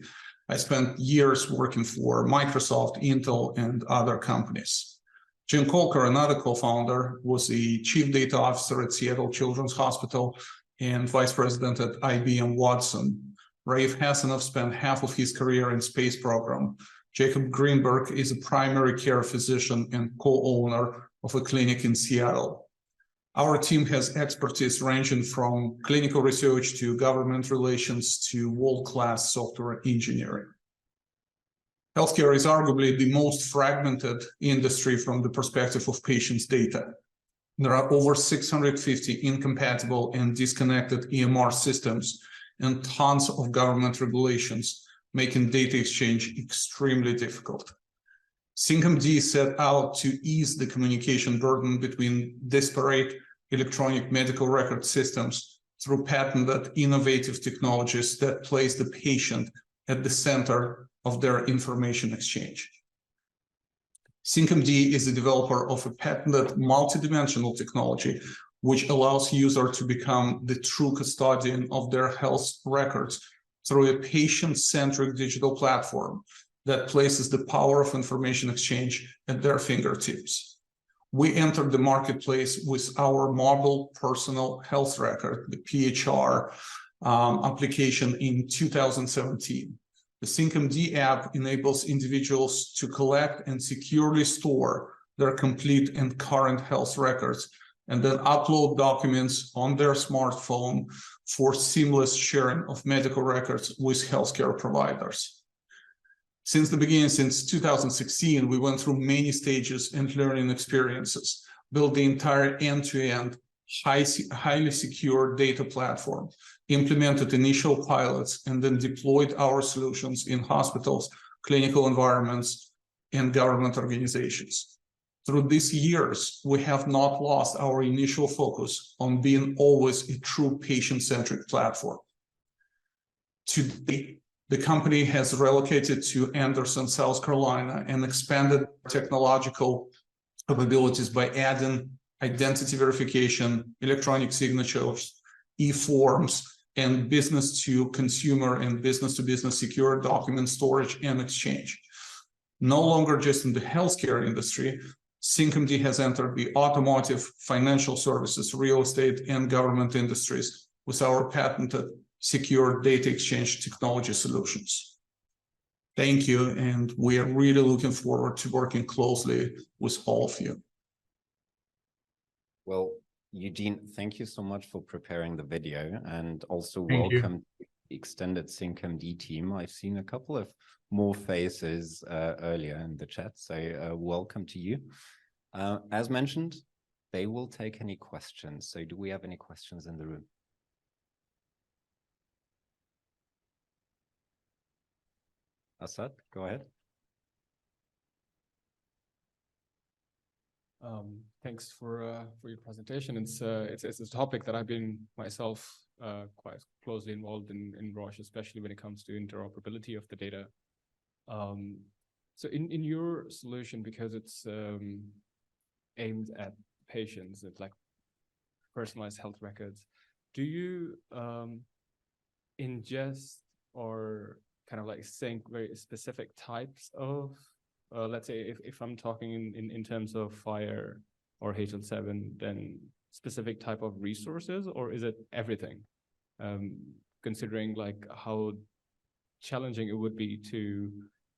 I spent years working for Microsoft, Intel, and other companies. Jim Colker, another co-founder, was the chief data officer at Seattle Children's Hospital and vice president at IBM Watson. Raif Hassanov spent half of his career in space program. Jacob Greenberg is a primary care physician and co-owner of a clinic in Seattle. Our team has expertise ranging from clinical research to government relations to world-class software engineering. Healthcare is arguably the most fragmented industry from the perspective of patients' data. There are over 650 incompatible and disconnected EMR systems and tons of government regulations, making data exchange extremely difficult. SyncMD set out to ease the communication burden between disparate electronic medical record systems through patented innovative technologies that place the patient at the center of their information exchange. SyncMD is a developer of a patented multidimensional technology which allows users to become the true custodian of their health records through a patient-centric digital platform that places the power of information exchange at their fingertips. We entered the marketplace with our mobile personal health record, the PHR application in 2017. The SyncMD app enables individuals to collect and securely store their complete and current health records, and then upload documents on their smartphone for seamless sharing of medical records with healthcare providers. Since the beginning, since 2016, we went through many stages and learning experiences, built the entire end-to-end, highly secure data platform, implemented initial pilots, and then deployed our solutions in hospitals, clinical environments, and government organizations. Through these years, we have not lost our initial focus on being always a true patient-centric platform. Today, the company has relocated to Anderson, South Carolina, and expanded technological capabilities by adding identity verification, electronic signatures, e-forms, and business-to-consumer and business-to-business secure document storage and exchange. No longer just in the healthcare industry, SyncMD has entered the automotive, financial services, real estate, and government industries with our patented secure data exchange technology solutions. Thank you, and we are really looking forward to working closely with all of you. Well, Eugene, thank you so much for preparing the video, and also Thank you. welcome to the extended SyncMD team. I've seen a couple of more faces earlier in the chat, so welcome to you. As mentioned, they will take any questions. So do we have any questions in the room? Asad, go ahead. Thanks for your presentation. It's a topic that I've been myself quite closely involved in Roche, especially when it comes to interoperability of the data. So in your solution, because it's aimed at patients, it's like personalized health records, do you ingest or kind of like sync very specific types of let's say if I'm talking in terms of fire or HL7, then specific type of resources, or is it everything? Considering like how challenging it would be to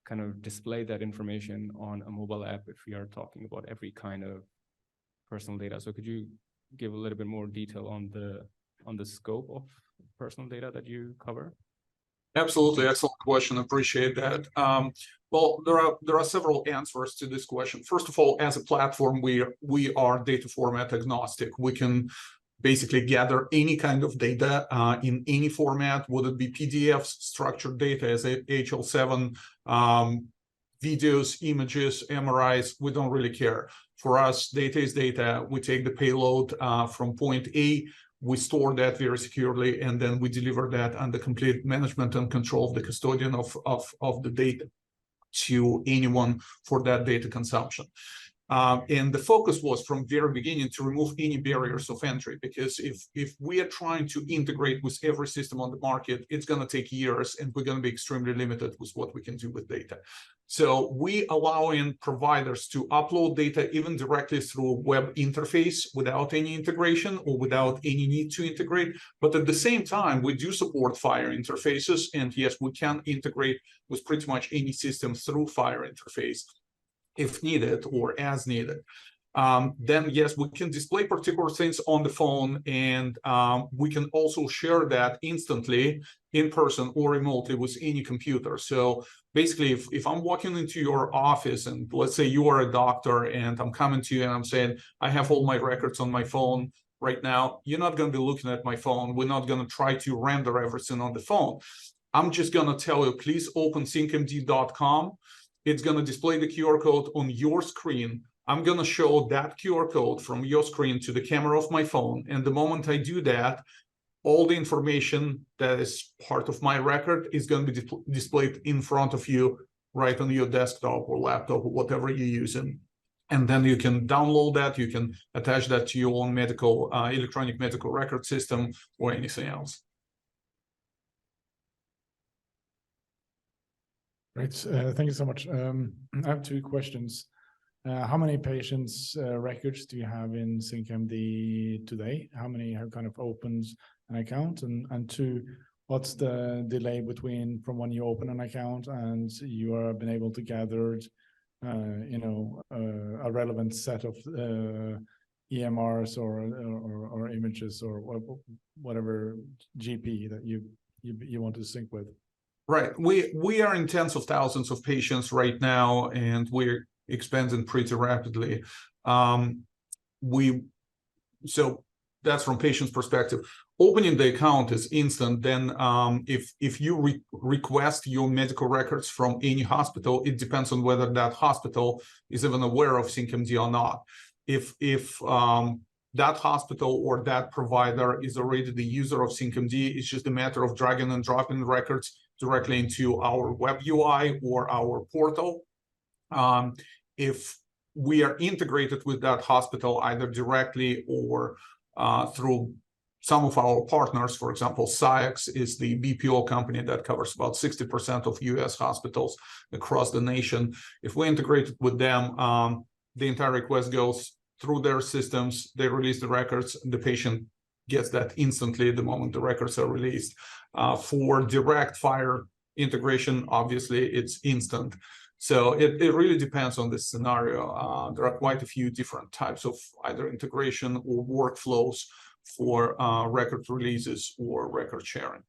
kind of display that information on a mobile app if we are talking about every kind of personal data. So could you give a little bit more detail on the scope of personal data that you cover? Absolutely, excellent question. Appreciate that. Well, there are several answers to this question. First of all, as a platform, we are data format agnostic. We can basically gather any kind of data in any format, would it be PDFs, structured data as HL7, videos, images, MRIs, we don't really care. For us, data is data. We take the payload from point A, we store that very securely, and then we deliver that under complete management and control of the custodian of the data to anyone for that data consumption. And the focus was from very beginning to remove any barriers of entry, because if we are trying to integrate with every system on the market, it's going to take years, and we're going to be extremely limited with what we can do with data. So we allow in providers to upload data even directly through a web interface without any integration or without any need to integrate. But at the same time, we do support FHIR interfaces, and yes, we can integrate with pretty much any system through FHIR interface if needed or as needed. Then yes, we can display particular things on the phone, and we can also share that instantly in person or remotely with any computer. So basically, if I'm walking into your office and let's say you are a doctor and I'm coming to you and I'm saying, I have all my records on my phone right now, you're not going to be looking at my phone. We're not going to try to render everything on the phone. I'm just going to tell you, please open syncmd.com. It's going to display the QR code on your screen. I'm going to show that QR code from your screen to the camera of my phone. And the moment I do that, all the information that is part of my record is going to be displayed in front of you, right on your desktop or laptop or whatever you're using. And then you can download that. You can attach that to your own medical, electronic medical record system or anything else. Great. Thank you so much. I have two questions. How many patients' records do you have in SyncMD today? How many have kind of opened an account? And two, what's the delay between from when you open an account and you are been able to gather, a relevant set of EMRs or images or whatever GP that you want to sync with? Right. We are in tens of thousands of patients right now, and we're expanding pretty rapidly. So that's from patient's perspective. Opening the account is instant. Then if you request your medical records from any hospital, it depends on whether that hospital is even aware of SyncMD or not. If that hospital or that provider is already the user of SyncMD, it's just a matter of dragging and dropping records directly into our web UI or our portal. If we are integrated with that hospital either directly or through some of our partners, for example, SciEx is the BPO company that covers about 60% of US hospitals across the nation. If we integrated with them, the entire request goes through their systems, they release the records, the patient gets that instantly the moment the records are released. For direct fire integration, obviously it's instant. So it really depends on the scenario. There are quite a few different types of either integration or workflows for record releases or record sharing.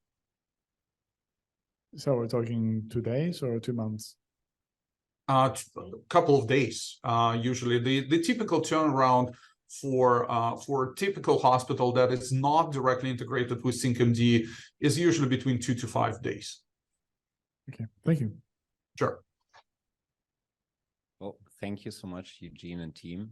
So we're talking 2 days or 2 months? A couple of days. Usually the typical turnaround for a typical hospital that is not directly integrated with SyncMD is usually between 2 to 5 days. Okay, thank you. Sure. Well, thank you so much, Eugene and team.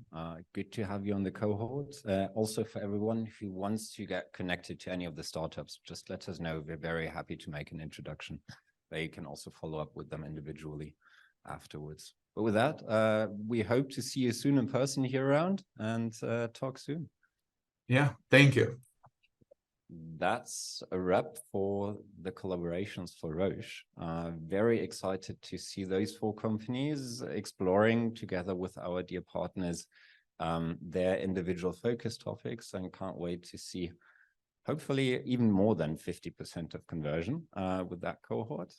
Good to have you on the cohort. Also, for everyone who wants to get connected to any of the startups, just let us know. We're very happy to make an introduction. They can also follow up with them individually afterwards. But with that, we hope to see you soon in person here around and talk soon. Yeah, thank you. That's a wrap for the collaborations for Roche. Very excited to see those 4 companies exploring together with our dear partners their individual focus topics, and can't wait to see hopefully even more than 50% of conversion with that cohort.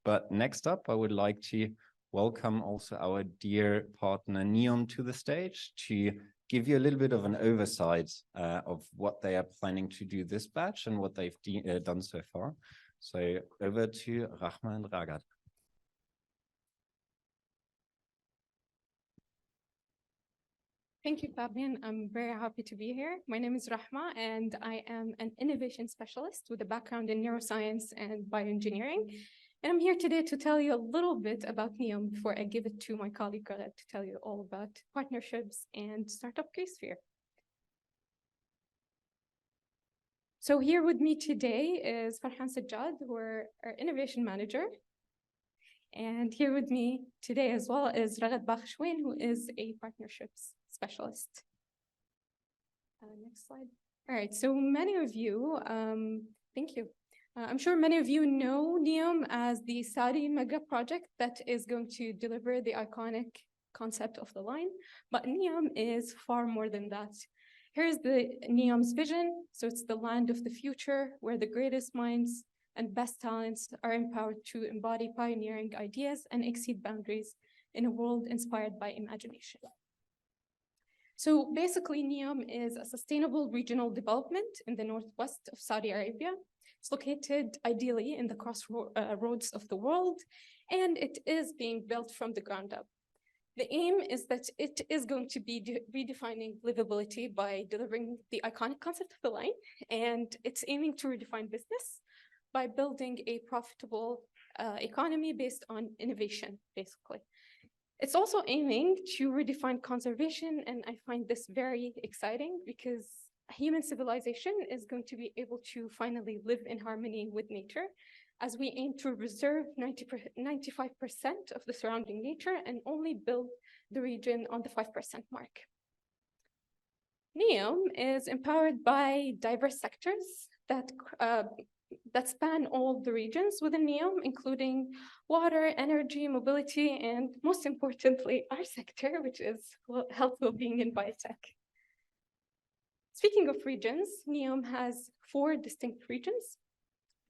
But next up, I would like to welcome also our dear partner Neom to the stage to give you a little bit of an oversight of what they are planning to do this batch and what they've done so far. So over to Rahmah and Ragad. Thank you, Fabian. I'm very happy to be here. My name is Rahmah, and I am an innovation specialist with a background in neuroscience and bioengineering. And I'm here today to tell you a little bit about Neom before I give it to my colleague Ragad to tell you all about partnerships and startup Creasphere. So here with me today is Farhan Sajjad, who are our innovation manager. And here with me today as well is Ragad Bakhshwain, who is a partnerships specialist. Next slide. All right, so many of you, thank you. I'm sure many of you know Neom as the Saudi mega project that is going to deliver the iconic concept of the line, but Neom is far more than that. Here's the Neom's vision. So it's the land of the future where the greatest minds and best talents are empowered to embody pioneering ideas and exceed boundaries in a world inspired by imagination. So basically, Neom is a sustainable regional development in the northwest of Saudi Arabia. It's located ideally in the crossroads of the world, and it is being built from the ground up. The aim is that it is going to be redefining livability by delivering the iconic concept of the line, and it's aiming to redefine business by building a profitable economy based on innovation, basically. It's also aiming to redefine conservation, and I find this very exciting because human civilization is going to be able to finally live in harmony with nature as we aim to reserve 95% of the surrounding nature and only build the region on the 5% mark. Neom is empowered by diverse sectors that span all the regions within Neom, including water, energy, mobility, and most importantly, our sector, which is health, well-being, and biotech. Speaking of regions, Neom has 4 distinct regions.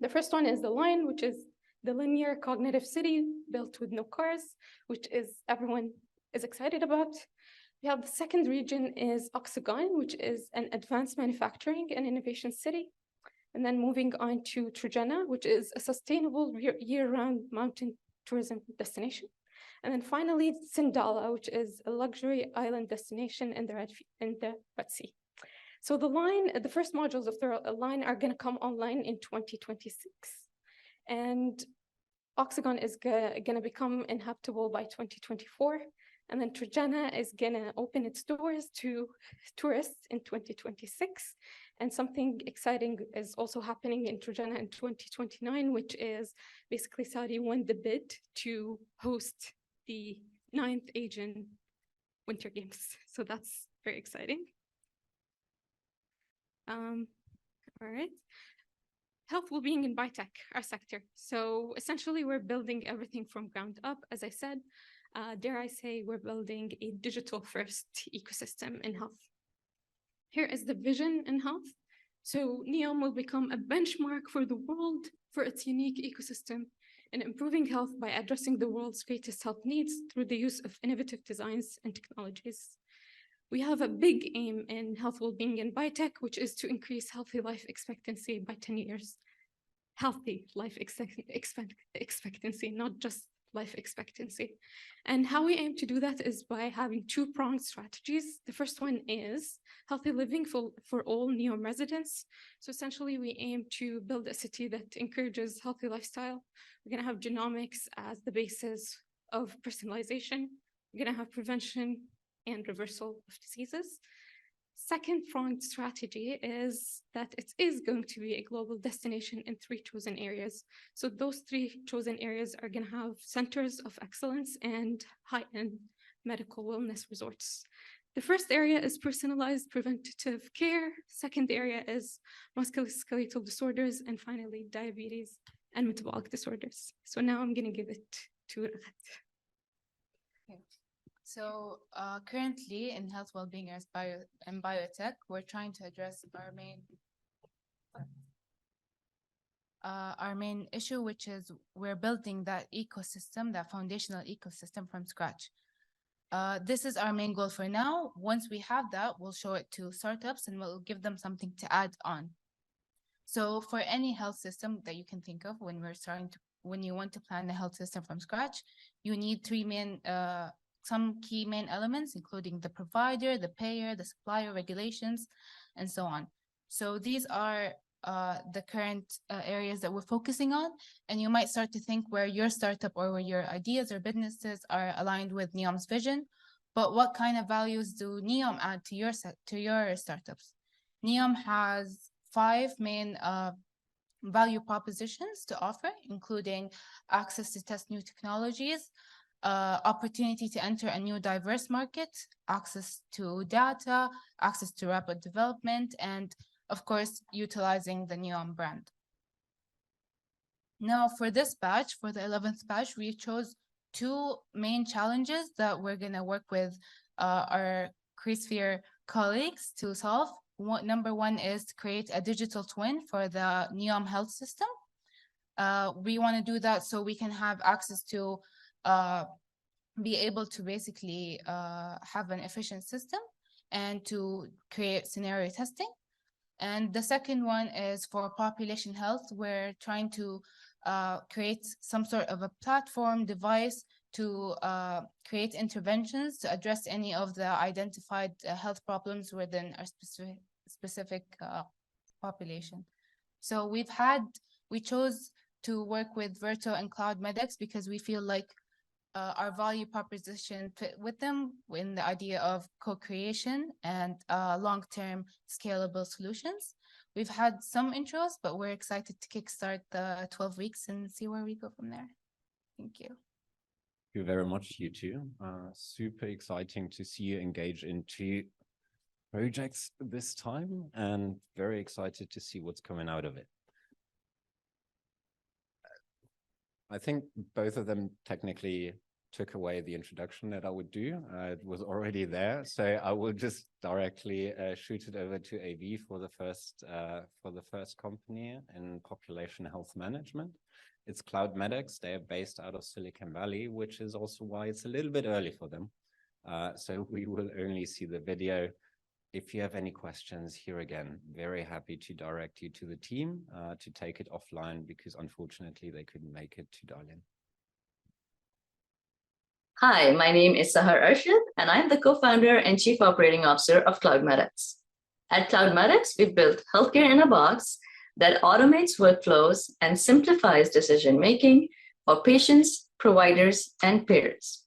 The first one is the line, which is the linear cognitive city built with no cars, which is everyone is excited about. We have the second region is Oxagon, which is an advanced manufacturing and innovation city. And then moving on to Trojana, which is a sustainable year-round mountain tourism destination. And then finally, Sindala, which is a luxury island destination in the Red Sea. So the first modules of the line are going to come online in 2026. And Oxagon is going to become inhabitable by 2024. And then Trojana is going to open its doors to tourists in 2026. And something exciting is also happening in Trojana in 2029, which is basically Saudi won the bid to host the 9th Asian Winter Games. So that's very exciting. All right. Health, well-being, and biotech, our sector. So essentially, we're building everything from ground up, as I said. Dare I say, we're building a digital-first ecosystem in health. Here is the vision in health. So Neom will become a benchmark for the world for its unique ecosystem in improving health by addressing the world's greatest health needs through the use of innovative designs and technologies. We have a big aim in health well-being and biotech, which is to increase healthy life expectancy by 10 years. Healthy life expectancy, not just life expectancy. And how we aim to do that is by having two-pronged strategies. The first one is healthy living for all Neom residents. So essentially, we aim to build a city that encourages healthy lifestyle. We're going to have genomics as the basis of personalization. We're going to have prevention and reversal of diseases. Second pronged strategy is that it is going to be a global destination in 3 chosen areas. So those 3 chosen areas are going to have centers of excellence and high-end medical wellness resorts. The first area is personalized preventative care. Second area is musculoskeletal disorders. And finally, diabetes and metabolic disorders. So now I'm going to give it to Ragad. Okay. So currently in health well-being and biotech, we're trying to address our main issue, which is we're building that ecosystem, that foundational ecosystem from scratch. This is our main goal for now. Once we have that, we'll show it to startups and we'll give them something to add on. So for any health system that you can think of when you want to plan a health system from scratch, you need 3 main some key main elements, including the provider, the payer, the supplier, regulations, and so on. So these are the current areas that we're focusing on. And you might start to think where your startup or where your ideas or businesses are aligned with Neom's vision. But what kind of values do Neom add to your startups? Neom has 5 main value propositions to offer, including access to test new technologies, opportunity to enter a new diverse market, access to data, access to rapid development, and of course, utilizing the Neom brand. Now for this batch, for the 11th batch, we chose 2 main challenges that we're gonna work with our Creasphere colleagues to solve. Number 1 is to create a digital twin for the Neom health system. We wanna do that so we can have access to be able to basically have an efficient system and to create scenario testing. And the second one is for population health. We're trying to create some sort of a platform device to create interventions to address any of the identified health problems within our specific population. So we chose to work with Verto and Cloud Medx because we feel like our value proposition fit with them in the idea of co-creation and long-term scalable solutions. We've had some intros, but we're excited to kickstart the 12 weeks and see where we go from there. Thank you. Thank you very much, you two. Super exciting to see you engage into projects this time and very excited to see what's coming out of it. I think both of them technically took away the introduction that I would do. It was already there, so I will just directly shoot it over to AB for the first company in population health management. It's Cloud Medx. They are based out of Silicon Valley, which is also why it's a little bit early for them. So we will only see the video. If you have any questions, here again, very happy to direct you to the team to take it offline because unfortunately they couldn't make it to dial in. Hi, my name is Sahar Arshad, and I'm the co-founder and chief operating officer of Cloud Medx. At Cloud Medx, we've built healthcare in a box that automates workflows and simplifies decision-making for patients, providers, and payers.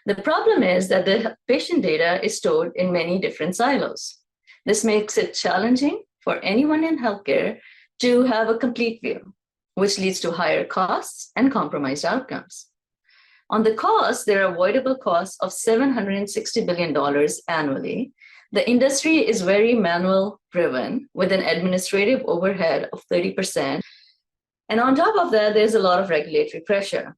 The problem is that the patient data is stored in many different silos. This makes it challenging for anyone in healthcare to have a complete view, which leads to higher costs and compromised outcomes. On the cost, there are avoidable costs of $760 billion annually. The industry is very manual driven with an administrative overhead of 30%. And on top of that, there's a lot of regulatory pressure.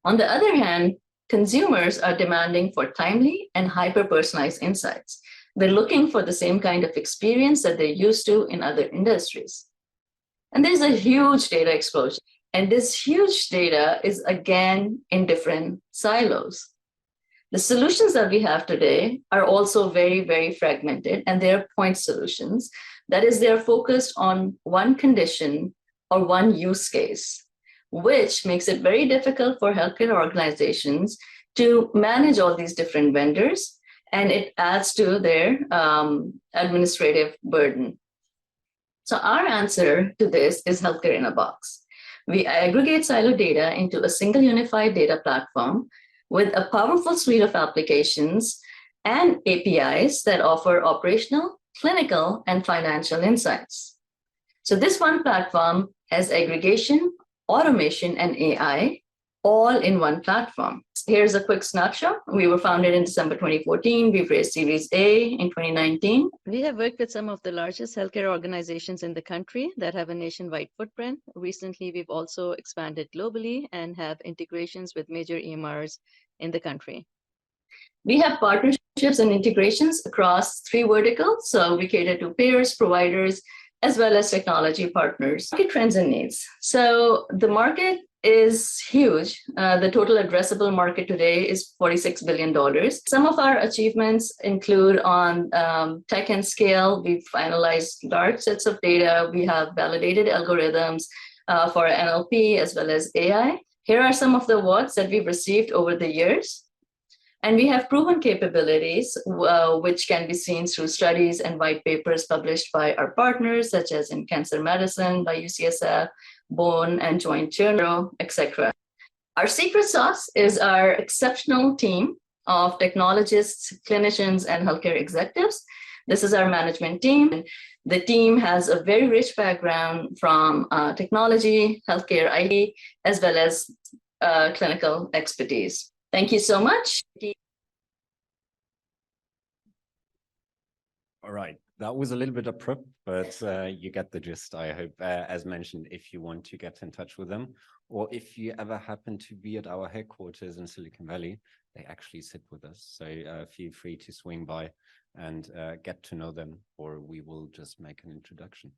On the other hand, consumers are demanding for timely and hyper-personalized insights. They're looking for the same kind of experience that they're used to in other industries. And there's a huge data explosion. And this huge data is, again, in different silos. The solutions that we have today are also very, very fragmented, and they're point solutions. That is, they're focused on one condition or one use case, which makes it very difficult for healthcare organizations to manage all these different vendors, and it adds to their administrative burden. So our answer to this is Healthcare in a Box. We aggregate silo data into a single unified data platform with a powerful suite of applications and APIs that offer operational, clinical, and financial insights. So this one platform has aggregation, automation, and AI all in one platform. Here's a quick snapshot. We were founded in December 2014. We've raised Series A in 2019. We have worked with some of the largest healthcare organizations in the country that have a nationwide footprint. Recently, we've also expanded globally and have integrations with major EMRs in the country. We have partnerships and integrations across 3 verticals. So we cater to payers, providers, as well as technology partners. Market trends and needs. So the market is huge. The total addressable market today is $46 billion. Some of our achievements include on tech and scale. We've analyzed large sets of data. We have validated algorithms for NLP as well as AI. Here are some of the awards that we've received over the years. And we have proven capabilities, which can be seen through studies and white papers published by our partners, such as in cancer medicine by UCSF, bone and joint journal, etc. Our secret sauce is our exceptional team of technologists, clinicians, and healthcare executives. This is our management team. The team has a very rich background from technology, healthcare IT, as well as clinical expertise. Thank you so much. All right, that was a little bit of prep, but you get the gist, I hope. As mentioned, if you want to get in touch with them, or if you ever happen to be at our headquarters in Silicon Valley, they actually sit with us. So feel free to swing by and get to know them, or we will just make an introduction.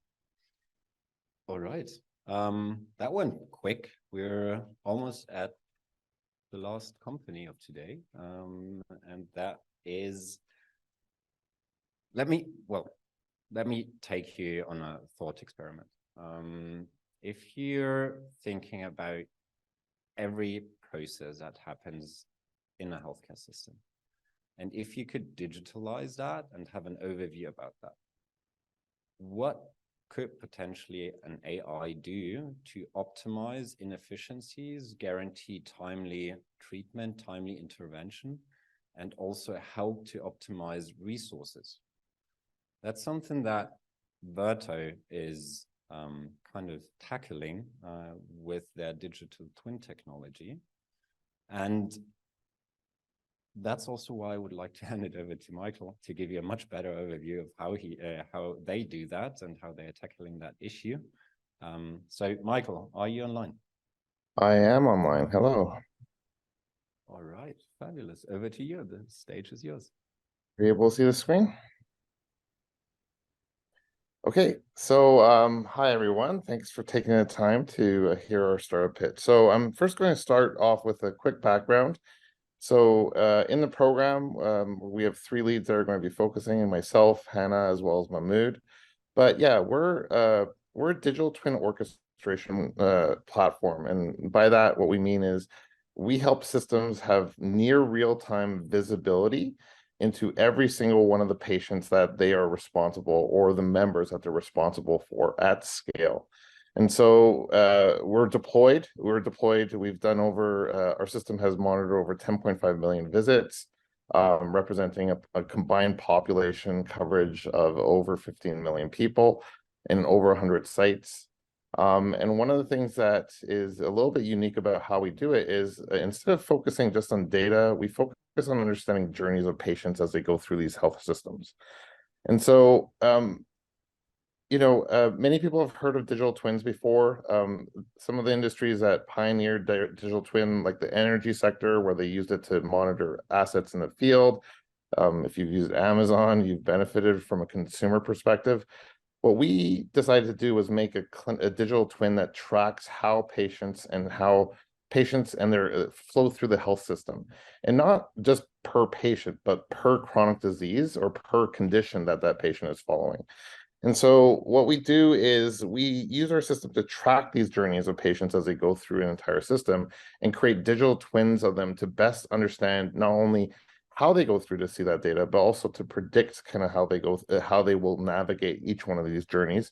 All right, that went quick. We're almost at the last company of today, and that is, let me take you on a thought experiment. If you're thinking about every process that happens in a healthcare system, and if you could digitalize that and have an overview about that, what could potentially an AI do to optimize inefficiencies, guarantee timely treatment, timely intervention, and also help to optimize resources? That's something that Verto is kind of tackling with their digital twin technology. And that's also why I would like to hand it over to Michael to give you a much better overview of how they do that and how they are tackling that issue. So Michael, are you online? I am online. Hello. All right, fabulous. Over to you. The stage is yours. Are you able to see the screen? Okay, so hi everyone. Thanks for taking the time to hear our startup pitch. So I'm first going to start off with a quick background. So in the program, we have 3 leads that are going to be focusing, and myself, Hannah, as well as Mahmood. But yeah, we're a digital twin orchestration platform, and by that, what we mean is we help systems have near real-time visibility into every single one of the patients that they are responsible, or the members that they're responsible for at scale. And so we're deployed. We've done over, our system has monitored over 10.5 million visits, representing a combined population coverage of over 15 million people in over 100 sites. And one of the things that is a little bit unique about how we do it is instead of focusing just on data, we focus on understanding journeys of patients as they go through these health systems. And so many people have heard of digital twins before. Some of the industries that pioneered digital twin, like the energy sector, where they used it to monitor assets in the field. If you've used Amazon, you've benefited from a consumer perspective. What we decided to do was make a digital twin that tracks how patients and their flow through the health system, and not just per patient, but per chronic disease or per condition that patient is following. And so what we do is we use our system to track these journeys of patients as they go through an entire system and create digital twins of them to best understand not only how they go through to see that data, but also to predict kind of how they will navigate each one of these journeys.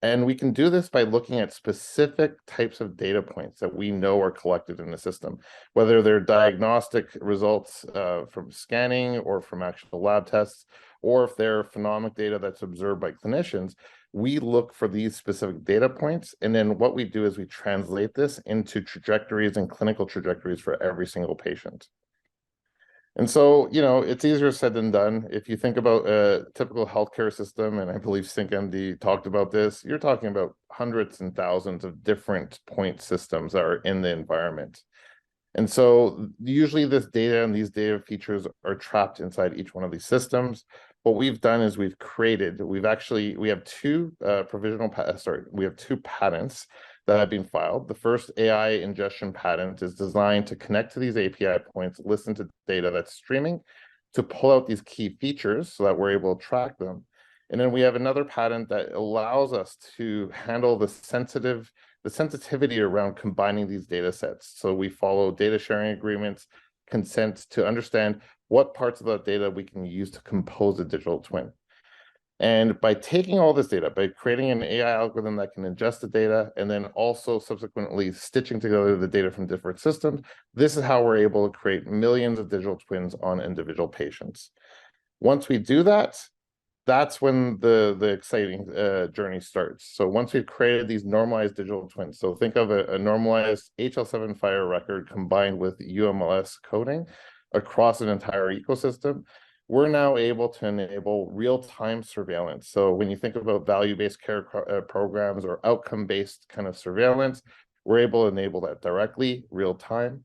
And we can do this by looking at specific types of data points that we know are collected in the system, whether they're diagnostic results from scanning or from actual lab tests, or if they're phenomic data that's observed by clinicians. We look for these specific data points, and then what we do is we translate this into trajectories and clinical trajectories for every single patient. And so, it's easier said than done. If you think about a typical healthcare system, and I believe SyncMD talked about this, you're talking about hundreds and thousands of different point systems that are in the environment. And so usually this data and these data features are trapped inside each one of these systems. What we've done is we have two patents that have been filed. The first AI ingestion patent is designed to connect to these API points, listen to data that's streaming, to pull out these key features so that we're able to track them. And then we have another patent that allows us to handle the sensitivity around combining these data sets. So we follow data sharing agreements, consent to understand what parts of that data we can use to compose a digital twin. And by taking all this data, by creating an AI algorithm that can ingest the data, and then also subsequently stitching together the data from different systems, this is how we're able to create millions of digital twins on individual patients. Once we do that, that's when the exciting journey starts. So once we've created these normalized digital twins, so think of a normalized HL7 fire record combined with UMLS coding across an entire ecosystem, we're now able to enable real-time surveillance. So when you think about value-based care programs or outcome-based kind of surveillance, we're able to enable that directly, real-time.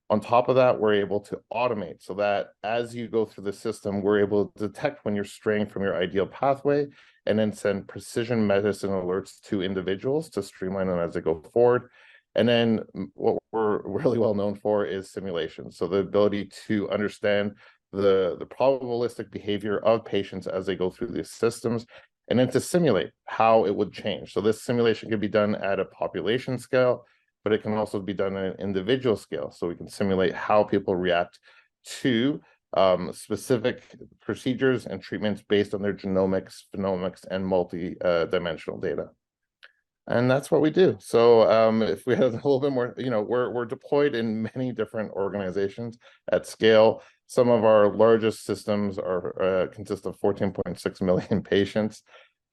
On top of that, we're able to automate so that as you go through the system, we're able to detect when you're straying from your ideal pathway and then send precision medicine alerts to individuals to streamline them as they go forward. And then what we're really well known for is simulation. So the ability to understand the probabilistic behavior of patients as they go through these systems, and then to simulate how it would change. So this simulation can be done at a population scale, but it can also be done at an individual scale. So we can simulate how people react to specific procedures and treatments based on their genomics, phenomics, and multi-dimensional data. And that's what we do. So if we had a little bit more, we're deployed in many different organizations at scale. Some of our largest systems consist of 14.6 million patients,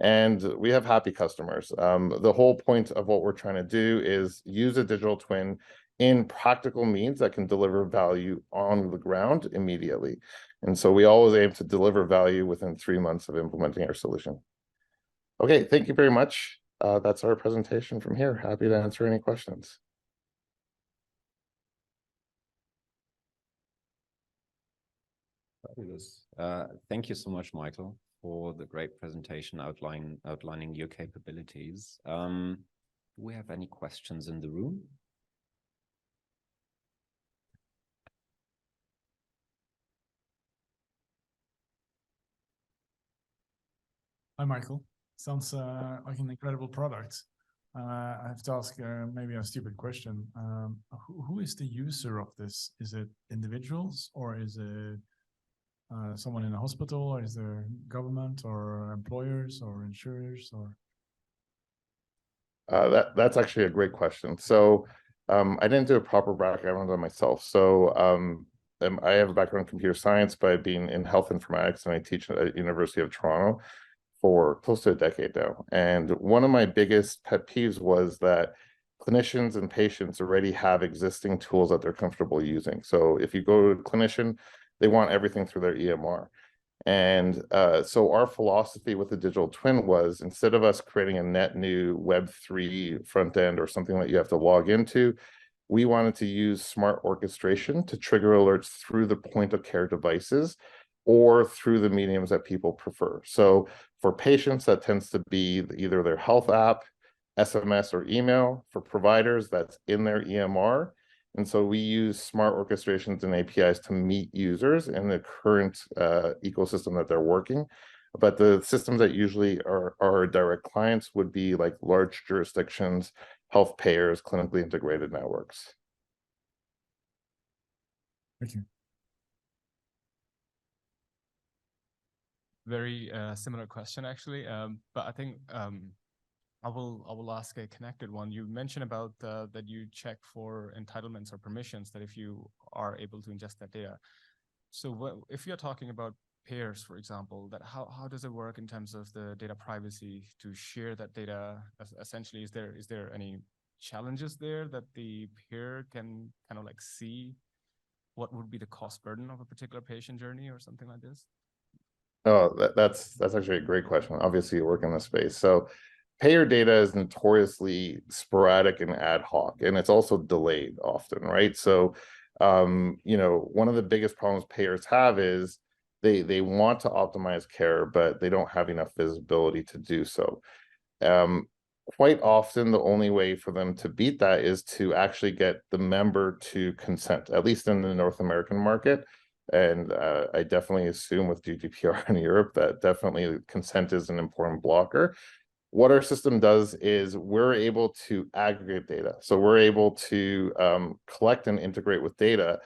and we have happy customers. The whole point of what we're trying to do is use a digital twin in practical means that can deliver value on the ground immediately. And so we always aim to deliver value within 3 months of implementing our solution. Okay, thank you very much. That's our presentation from here. Happy to answer any questions. Fabulous. Thank you so much, Michael, for the great presentation outlining your capabilities. Do we have any questions in the room? Hi, Michael. Sounds like an incredible product. I have to ask maybe a stupid question. Who is the user of this? Is it individuals, or is it someone in a hospital, or is there government or employers or insurers, or? That's actually a great question. So I didn't do a proper background on myself. So I have a background in computer science by being in health informatics, and I teach at University of Toronto for close to a decade now. And one of my biggest pet peeves was that clinicians and patients already have existing tools that they're comfortable using. So if you go to a clinician, they want everything through their EMR. And so our philosophy with the digital twin was, instead of us creating a net new Web3 front end or something that you have to log into, we wanted to use smart orchestration to trigger alerts through the point of care devices or through the mediums that people prefer. So for patients, that tends to be either their health app, SMS, or email. For providers, that's in their EMR. And so we use smart orchestrations and APIs to meet users in the current ecosystem that they're working. But the systems that usually are our direct clients would be like large jurisdictions, health payers, clinically integrated networks. Thank you. Very similar question, actually, but I think I will ask a connected one. You mentioned about that you check for entitlements or permissions, that if you are able to ingest that data. So if you're talking about payers, for example, that how does it work in terms of the data privacy to share that data? Essentially, is there any challenges there that the peer can kind of like see what would be the cost burden of a particular patient journey or something like this? Oh, that's actually a great question. Obviously, you work in this space. So payer data is notoriously sporadic and ad hoc, and it's also delayed often, right? So, you know, one of the biggest problems payers have is they want to optimize care, but they don't have enough visibility to do so. Quite often, the only way for them to beat that is to actually get the member to consent, at least in the North American market. And I definitely assume with GDPR in Europe that definitely consent is an important blocker. What our system does is we're able to aggregate data. So we're able to collect and integrate with data,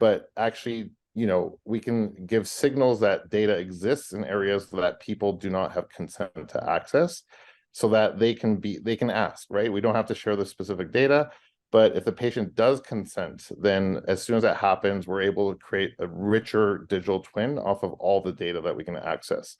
but actually, you know, we can give signals that data exists in areas that people do not have consent to access, so that they can ask, right? We don't have to share the specific data, but if the patient does consent, then as soon as that happens, we're able to create a richer digital twin off of all the data that we can access.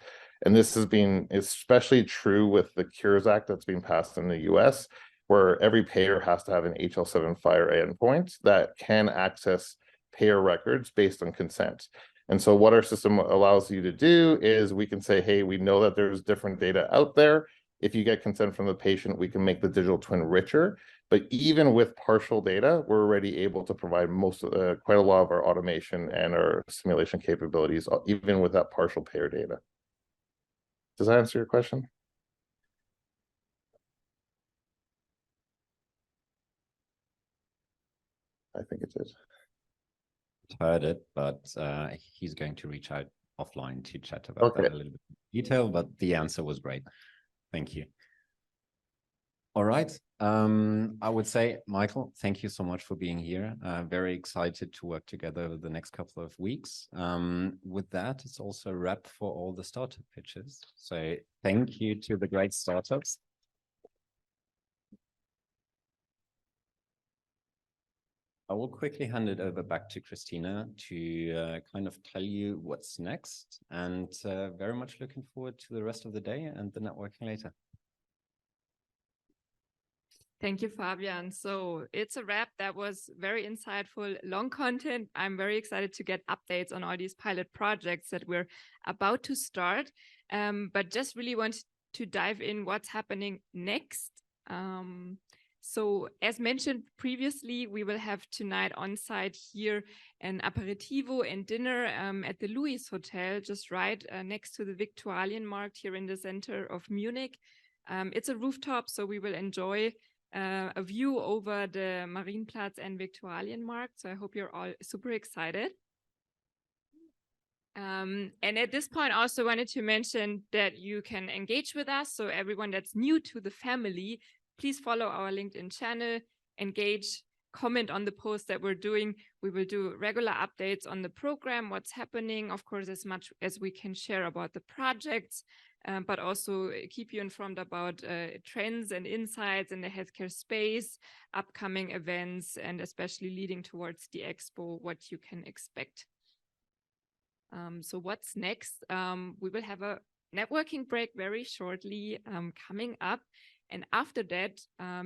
And this has been especially true with the Cures Act that's being passed in the US, where every payer has to have an HL7 FHIR endpoint that can access payer records based on consent. And so what our system allows you to do is we can say, hey, we know that there's different data out there. If you get consent from the patient, we can make the digital twin richer. But even with partial data, we're already able to provide quite a lot of our automation and our simulation capabilities, even with that partial payer data. Does that answer your question? I think it did. Heard it, but he's going to reach out offline to chat about that a little bit in detail, but the answer was great. Thank you. All right. I would say, Michael, thank you so much for being here. Very excited to work together over the next couple of weeks. With that, it's also a wrap for all the startup pitches. So thank you to the great startups. I will quickly hand it over back to Christina to kind of tell you what's next, and very much looking forward to the rest of the day and the networking later. Thank you, Fabian. So it's a wrap. That was very insightful, long content. I'm very excited to get updates on all these pilot projects that we're about to start, but just really want to dive in what's happening next. So as mentioned previously, we will have tonight on site here an aperitivo and dinner at the Louis Hotel, just right next to the Viktualienmarkt here in the center of Munich. It's a rooftop, so we will enjoy a view over the Marienplatz and Viktualienmarkt. So I hope you're all super excited. And at this point, I also wanted to mention that you can engage with us. So everyone that's new to the family, please follow our LinkedIn channel, engage, comment on the posts that we're doing. We will do regular updates on the program, what's happening, of course, as much as we can share about the projects, but also keep you informed about trends and insights in the healthcare space, upcoming events, and especially leading towards the expo, what you can expect. So what's next? We will have a networking break very shortly coming up. And after that,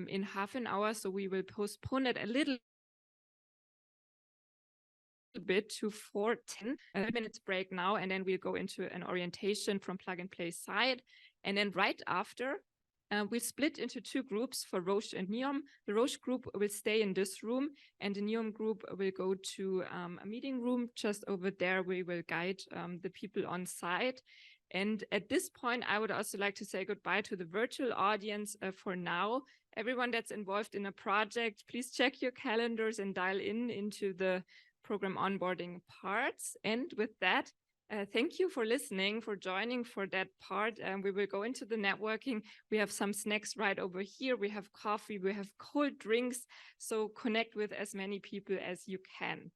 in half an hour, so we will postpone it a little a bit to 4:10, a minutes break now, and then we'll go into an orientation from plug and play side. And then right after, we split into two groups for Roche and Neom. The Roche group will stay in this room, and the Neom group will go to a meeting room just over there. We will guide the people on site. And at this point, I would also like to say goodbye to the virtual audience for now. Everyone that's involved in a project, please check your calendars and dial into the program onboarding parts. And with that, thank you for listening, for joining for that part. We will go into the networking. We have some snacks right over here. We have coffee, we have cold drinks. So connect with as many people as you can.